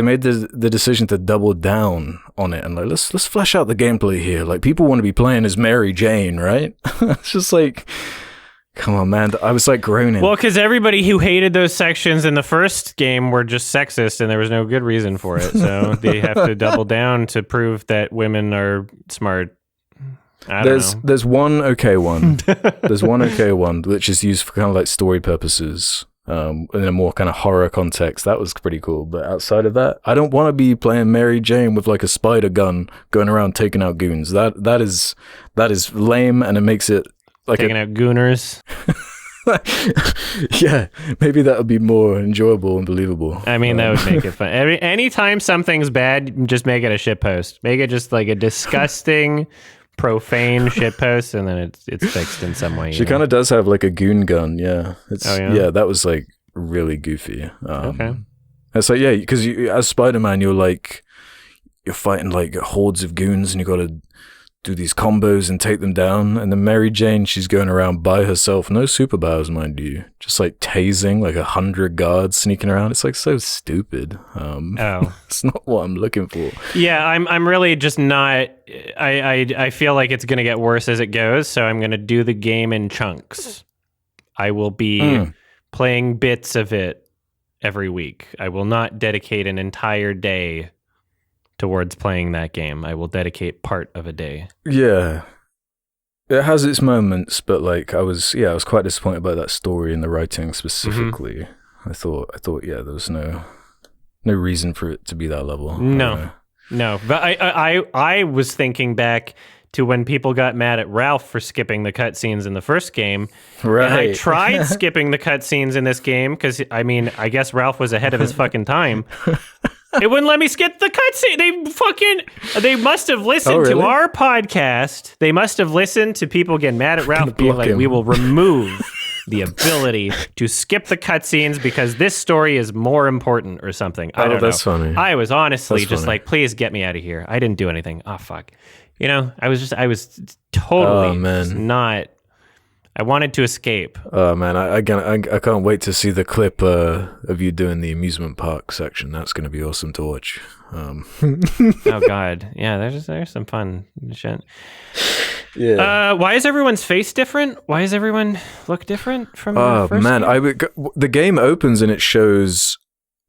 Speaker 2: made the decision to double down on it and like, let's flesh out the gameplay here. Like, people want to be playing as Mary Jane, right? It's just like, come on, man. I was like groaning.
Speaker 1: Well, because everybody who hated those sections in the first game were just sexist and there was no good reason for it. So they have to double down to prove that women are smart.
Speaker 2: There's one okay one. There's one okay one, which is used for kind of like story purposes, in a more kind of horror context. That was pretty cool. But outside of that, I don't want to be playing Mary Jane with like a spider gun going around taking out goons. That is lame, and it makes it like
Speaker 1: taking out gooners.
Speaker 2: Yeah, maybe that would be more enjoyable and believable.
Speaker 1: I mean, that would make it fun. Anytime something's bad, just make it a shitpost. Make it just like a disgusting, profane shitpost, and then it's fixed in some way.
Speaker 2: She kind of does have like a goon gun. Yeah. Yeah, that was like really goofy.
Speaker 1: Okay.
Speaker 2: It's like, yeah, because as Spider-Man, you're fighting like hordes of goons, and you got to do these combos and take them down. And then Mary Jane, she's going around by herself, no superpowers, mind you, just like tasing like 100 guards sneaking around. It's like so stupid. It's not what I'm looking for.
Speaker 1: Yeah, I'm really just not. I feel like it's gonna get worse as it goes, so I'm gonna do the game in chunks. I will be playing bits of it every week. I will not dedicate an entire day towards playing that game. I will dedicate part of a day.
Speaker 2: Yeah. It has its moments, but like I was quite disappointed by that story and the writing specifically. I thought there was no reason for it to be that level.
Speaker 1: No. But I was thinking back to when people got mad at Ralph for skipping the cutscenes in the first game.
Speaker 2: Right.
Speaker 1: And I tried skipping the cutscenes in this game because, I mean, I guess Ralph was ahead of his fucking time. It wouldn't let me skip the cutscene. They must have listened to our podcast. They must have listened to people getting mad at Ralph being like, we will remove the ability to skip the cutscenes because this story is more important or something. I don't know.
Speaker 2: That's funny.
Speaker 1: I was honestly
Speaker 2: That's
Speaker 1: just
Speaker 2: funny.
Speaker 1: like, please get me out of here. I didn't do anything. Oh, fuck. You know, I was totally just not. I wanted to escape.
Speaker 2: Oh man, I can't wait to see the clip of you doing the amusement park section. That's going to be awesome to watch.
Speaker 1: Oh God, yeah. There's some fun shit.
Speaker 2: Yeah.
Speaker 1: Why is everyone's face different? Why does everyone look different from the first
Speaker 2: man,
Speaker 1: game?
Speaker 2: The game opens and it shows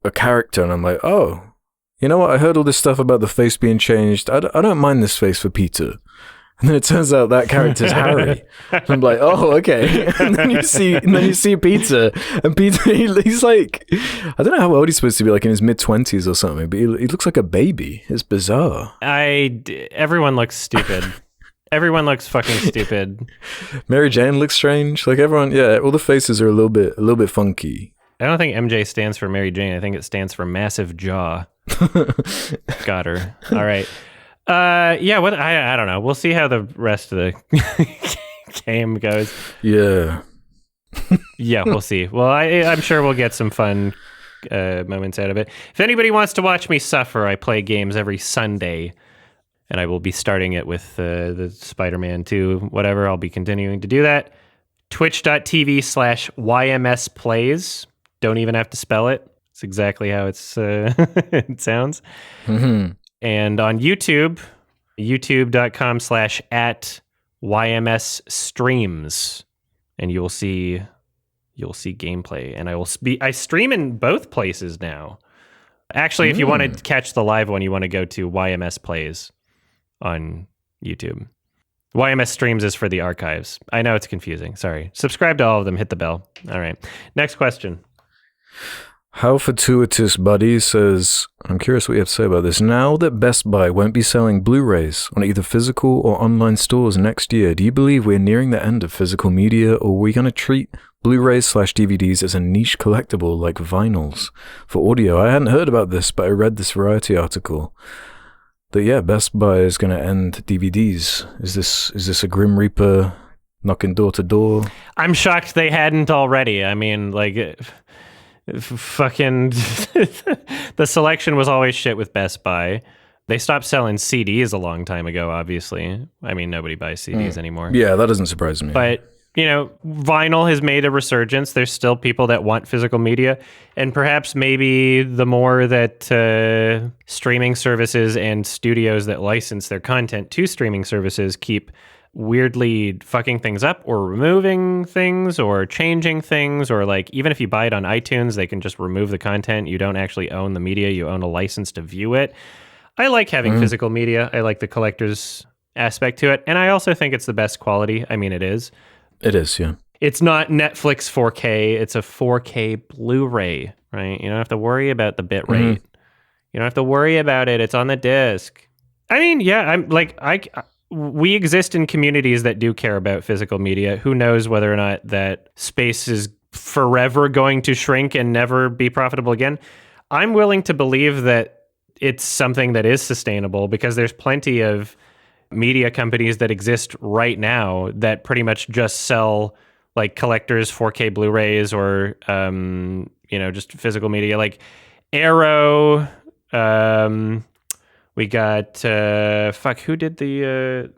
Speaker 2: a character, and I'm like, oh, you know what? I heard all this stuff about the face being changed. I don't mind this face for Peter. And then it turns out that character's Harry. And I'm like, oh, okay. And then you see Peter, and Peter, he's like, I don't know how old he's supposed to be, like in his mid-20s or something, but he looks like a baby. It's bizarre.
Speaker 1: Everyone looks stupid. Everyone looks fucking stupid.
Speaker 2: Mary Jane looks strange. Like everyone, yeah, all the faces are a little bit funky.
Speaker 1: I don't think MJ stands for Mary Jane. I think it stands for massive jaw. Got her. All right. Yeah, what I don't know. We'll see how the rest of the game goes.
Speaker 2: Yeah.
Speaker 1: Yeah, we'll see. Well, I'm sure we'll get some fun moments out of it. If anybody wants to watch me suffer, I play games every Sunday, and I will be starting it with the Spider-Man 2, whatever. I'll be continuing to do that. Twitch.tv/YMS plays. Don't even have to spell it. It's exactly how it sounds.
Speaker 2: Mm-hmm.
Speaker 1: And on YouTube, youtube.com/@YMS streams. And you'll see gameplay. And I stream in both places now. Actually, if you want to catch the live one, you want to go to YMS plays on YouTube. YMS streams is for the archives. I know it's confusing. Sorry. Subscribe to all of them. Hit the bell. All right. Next question.
Speaker 2: How Fortuitous Buddy says, I'm curious what you have to say about this. Now that Best Buy won't be selling Blu-rays on either physical or online stores next year, do you believe we're nearing the end of physical media, or are we going to treat Blu-rays/DVDs as a niche collectible like vinyls? For audio, I hadn't heard about this, but I read this Variety article that, yeah, Best Buy is going to end DVDs. Is this a Grim Reaper knocking door to door?
Speaker 1: I'm shocked they hadn't already. I mean, like... fucking the selection was always shit with Best Buy. They stopped selling CDs a long time ago, obviously. I mean, nobody buys CDs anymore.
Speaker 2: Yeah, that doesn't surprise me.
Speaker 1: But, you know, vinyl has made a resurgence. There's still people that want physical media. And perhaps maybe the more that streaming services and studios that license their content to streaming services keep weirdly fucking things up or removing things or changing things, or like even if you buy it on iTunes, they can just remove the content. You don't actually own the media. You own a license to view it. I like having physical media. I like the collector's aspect to it. And I also think it's the best quality. I mean, it is.
Speaker 2: It is, yeah.
Speaker 1: It's not Netflix 4K. It's a 4K Blu-ray, right? You don't have to worry about the bit rate. You don't have to worry about it. It's on the disc. I mean, yeah, I'm like, we exist in communities that do care about physical media. Who knows whether or not that space is forever going to shrink and never be profitable again. I'm willing to believe that it's something that is sustainable, because there's plenty of media companies that exist right now that pretty much just sell like collectors 4K Blu-rays or, just physical media like Arrow. We got, who did the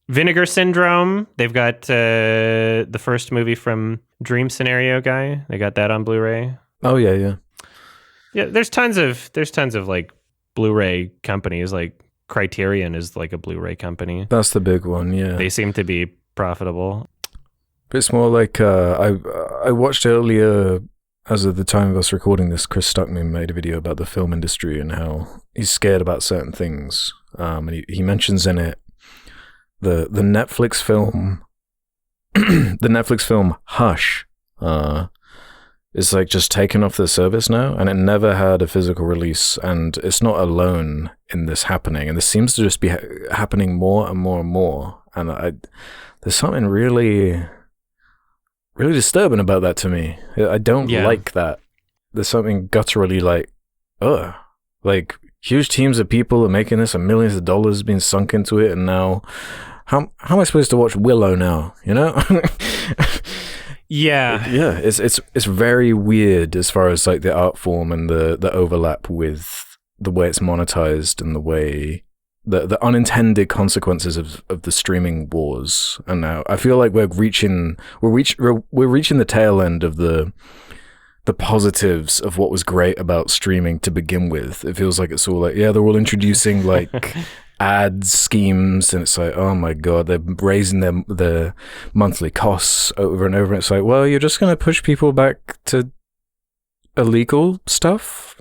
Speaker 1: Vinegar Syndrome? They've got the first movie from Dream Scenario guy. They got that on Blu-ray.
Speaker 2: Oh, yeah, yeah.
Speaker 1: Yeah, there's tons of like Blu-ray companies. Like Criterion is like a Blu-ray company.
Speaker 2: That's the big one, yeah.
Speaker 1: They seem to be profitable.
Speaker 2: But it's more like, I watched earlier... As of the time of us recording this, Chris Stuckman made a video about the film industry and how he's scared about certain things. And he mentions in it the Netflix film, Hush, is like just taken off the service now, and it never had a physical release. And it's not alone in this happening, and this seems to just be happening more and more and more. And there's something really disturbing about that to me. I don't like that. There's something gutturally like, like huge teams of people are making this and millions of dollars being sunk into it, and now how am I supposed to watch Willow now? You know,
Speaker 1: Yeah.
Speaker 2: Yeah, it's very weird as far as like the art form and the overlap with the way it's monetized and the way the unintended consequences of the streaming wars. And now I feel like we're reaching the tail end of the positives of what was great about streaming to begin with. It feels like it's all like, yeah, they're all introducing like ad schemes, and it's like, oh my god, they're raising their monthly costs over and over. It's like, well, you're just going to push people back to illegal stuff.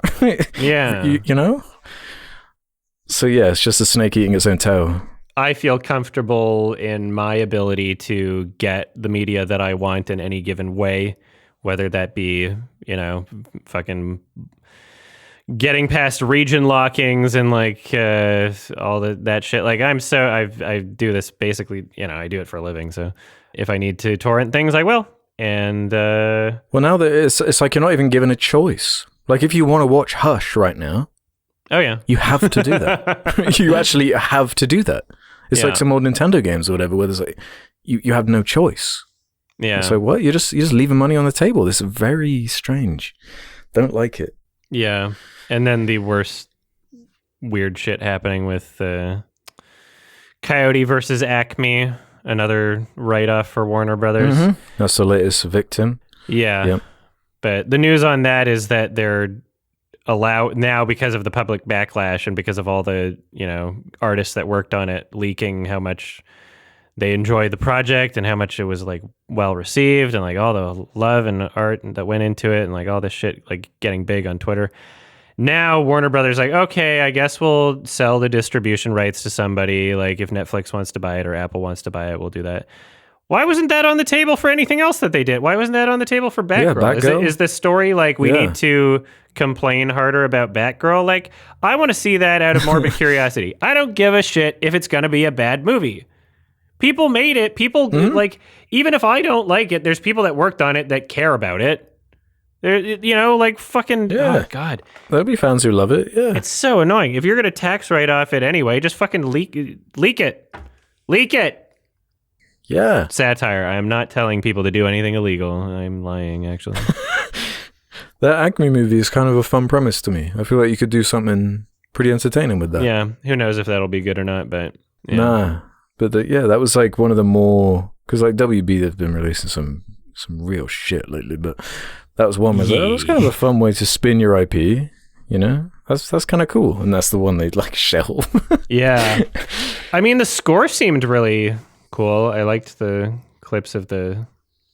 Speaker 1: Yeah.
Speaker 2: you know? So yeah, it's just a snake eating its own tail.
Speaker 1: I feel comfortable in my ability to get the media that I want in any given way, whether that be, you know, fucking getting past region lockings and like all that shit. Like I do this basically, you know, I do it for a living. So if I need to torrent things, I will. And
Speaker 2: well, now that it's like you're not even given a choice. Like if you want to watch Hush right now,
Speaker 1: oh yeah,
Speaker 2: you have to do that. You actually have to do that. It's like some old Nintendo games or whatever, where there's like you have no choice.
Speaker 1: Yeah.
Speaker 2: So what? You're just leaving money on the table. This is very strange. Don't like it.
Speaker 1: Yeah. And then the worst weird shit happening with Coyote versus Acme, another write-off for Warner Brothers.
Speaker 2: Mm-hmm. That's the latest victim.
Speaker 1: Yeah.
Speaker 2: Yep.
Speaker 1: But the news on that is that they're allowed now, because of the public backlash and because of all the, you know, artists that worked on it leaking how much they enjoyed the project and how much it was like well received and like all the love and art that went into it and like all this shit like getting big on Twitter. Now Warner Brothers like, okay, I guess we'll sell the distribution rights to somebody. Like if Netflix wants to buy it or Apple wants to buy it, we'll do that. Why wasn't that on the table for anything else that they did? Why wasn't that on the table for Batgirl?
Speaker 2: Yeah,
Speaker 1: Is the story like we need to complain harder about Batgirl? Like I want to see that out of morbid curiosity. I don't give a shit if it's going to be a bad movie. People made it. People like, even if I don't like it, there's people that worked on it that care about it. There, you know, like fucking, oh God.
Speaker 2: There'll be fans who love it, yeah.
Speaker 1: It's so annoying. If you're going to tax write off it anyway, just fucking leak it. Leak it.
Speaker 2: Yeah.
Speaker 1: Satire. I am not telling people to do anything illegal. I'm lying, actually.
Speaker 2: That Acme movie is kind of a fun premise to me. I feel like you could do something pretty entertaining with that.
Speaker 1: Yeah. Who knows if that'll be good or not, but yeah.
Speaker 2: Nah. But that was like one of the more, because like WB, they've been releasing some real shit lately, but that was one where that was kind of a fun way to spin your IP, you know? That's kind of cool. And that's the one they'd like shelve.
Speaker 1: Yeah. I mean, the score seemed really cool. I liked the clips of the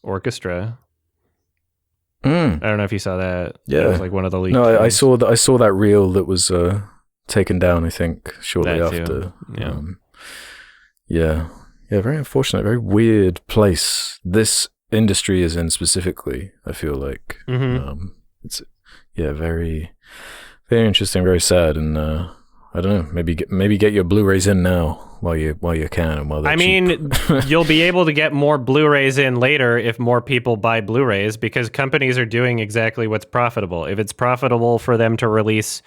Speaker 1: orchestra. I don't know if you saw that.
Speaker 2: Yeah.
Speaker 1: It was like one of the leaked
Speaker 2: No, I
Speaker 1: things.
Speaker 2: saw that reel that was taken down, I think, shortly
Speaker 1: That too.
Speaker 2: after.
Speaker 1: Yeah.
Speaker 2: Yeah, very unfortunate, very weird place this industry is in specifically, I feel like. It's very, very interesting, very sad, and I don't know, maybe get your Blu-rays in now while you can and while they're cheap.
Speaker 1: You'll be able to get more Blu-rays in later if more people buy Blu-rays, because companies are doing exactly what's profitable. If it's profitable for them to release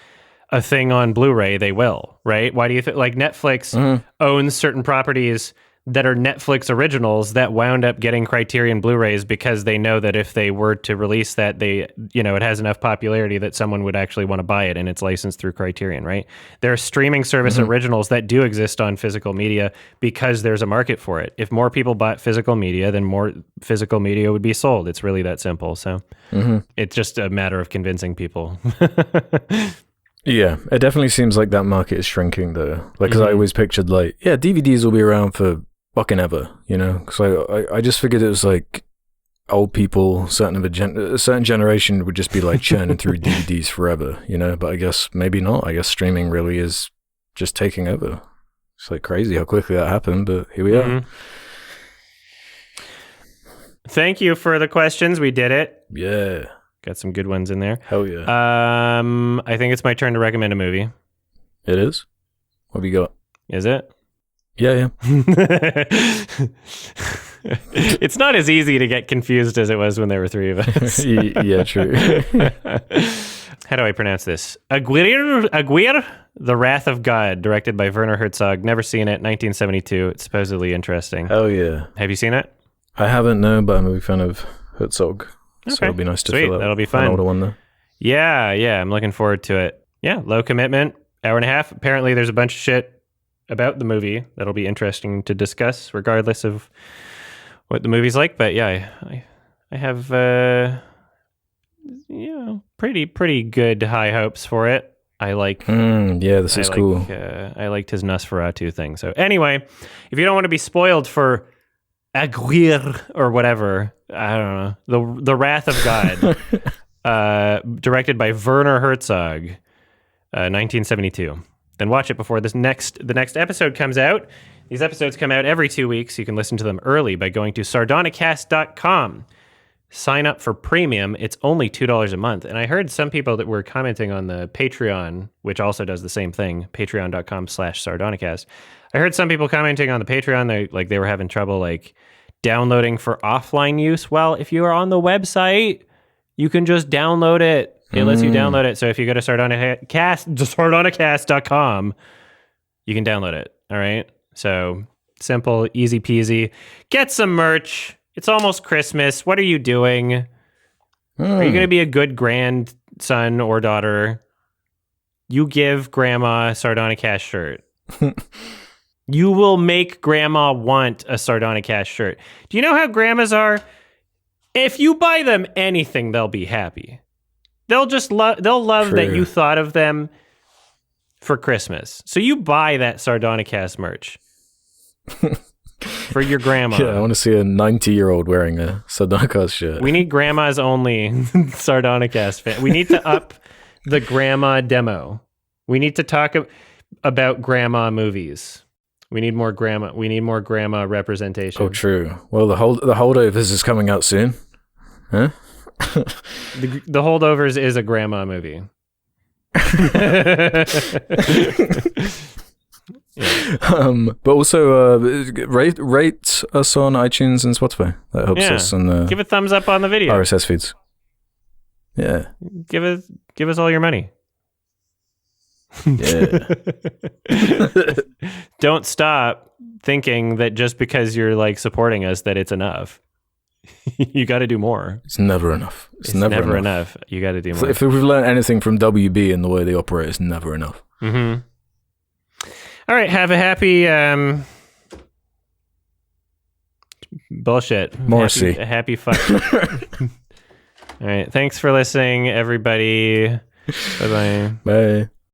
Speaker 1: a thing on Blu-ray, they will, right? Why do you think like Netflix owns certain properties that are Netflix originals that wound up getting Criterion Blu-rays because they know that if they were to release that, they, you know, it has enough popularity that someone would actually want to buy it, and it's licensed through Criterion, right? There are streaming service originals that do exist on physical media because there's a market for it. If more people bought physical media, then more physical media would be sold. It's really that simple. So it's just a matter of convincing people.
Speaker 2: Yeah, it definitely seems like that market is shrinking though. Like, because I always pictured like, yeah, DVDs will be around for fucking ever, you know? Because I just figured it was like old people, a certain generation would just be like churning through DVDs forever, you know? But I guess maybe not. I guess streaming really is just taking over. It's like crazy how quickly that happened, but here we are.
Speaker 1: Thank you for the questions. We did it.
Speaker 2: Yeah.
Speaker 1: Got some good ones in there.
Speaker 2: Hell yeah.
Speaker 1: I think it's my turn to recommend a movie.
Speaker 2: It is? What have you got?
Speaker 1: Is it?
Speaker 2: Yeah.
Speaker 1: It's not as easy to get confused as it was when there were three of us.
Speaker 2: Yeah, true.
Speaker 1: How do I pronounce this? Aguirre, The Wrath of God, directed by Werner Herzog. Never seen it. 1972. It's supposedly interesting.
Speaker 2: Hell yeah.
Speaker 1: Have you seen it?
Speaker 2: I haven't, no, but I'm a big fan of Herzog. So
Speaker 1: Okay.
Speaker 2: it'll be nice to
Speaker 1: Sweet.
Speaker 2: fill out
Speaker 1: That'll be
Speaker 2: an
Speaker 1: fun.
Speaker 2: older one there.
Speaker 1: Yeah, I'm looking forward to it. Yeah, low commitment, hour and a half. Apparently, there's a bunch of shit about the movie that'll be interesting to discuss, regardless of what the movie's like. But yeah, I have pretty good high hopes for it. I like.
Speaker 2: Yeah, this is cool.
Speaker 1: I liked his Nosferatu thing. So anyway, if you don't want to be spoiled for Aguirre or whatever, I don't know, the Wrath of God, directed by Werner Herzog, 1972. Then watch it before the next episode comes out. These episodes come out every 2 weeks. You can listen to them early by going to sardonicast.com. Sign up for premium. It's only $2 a month. And I heard some people that were commenting on the Patreon, which also does the same thing, patreon.com/sardonicast. I heard some people commenting on the Patreon, they were having trouble downloading for offline use. Well, if you are on the website, you can just download it. It lets you download it. So if you go to sardonicast.com, you can download it. All right. So simple, easy peasy. Get some merch. It's almost Christmas. What are you doing? Are you going to be a good grandson or daughter? You give grandma a Sardonicast shirt. You will make grandma want a Sardonicast shirt. Do you know how grandmas are? If you buy them anything, they'll be happy. They'll just love that you thought of them for Christmas. So you buy that Sardonicast merch for your grandma.
Speaker 2: Yeah, I want to see a 90-year-old wearing a Sardonicast shirt.
Speaker 1: We need grandmas only Sardonicast fan. We need to up the grandma demo. We need to talk about grandma movies. We need more grandma. We need more grandma representation.
Speaker 2: Oh, true. Well, the Holdovers is coming out soon. Huh?
Speaker 1: The Holdovers is a grandma movie.
Speaker 2: Yeah. But also rate us on iTunes and Spotify. That helps us on the
Speaker 1: give a thumbs up on the video.
Speaker 2: RSS feeds. Yeah.
Speaker 1: Give us all your money.
Speaker 2: Yeah.
Speaker 1: Don't stop thinking that just because you're supporting us that it's enough. You got to do more.
Speaker 2: It's never enough. It's never
Speaker 1: enough. You got to do more.
Speaker 2: If we've learned anything from WB and the way they operate, it's never enough.
Speaker 1: Mm-hmm. All right. Have a happy bullshit.
Speaker 2: Morrissey.
Speaker 1: Happy fuck. All right. Thanks for listening, everybody. Bye-bye.
Speaker 2: Bye.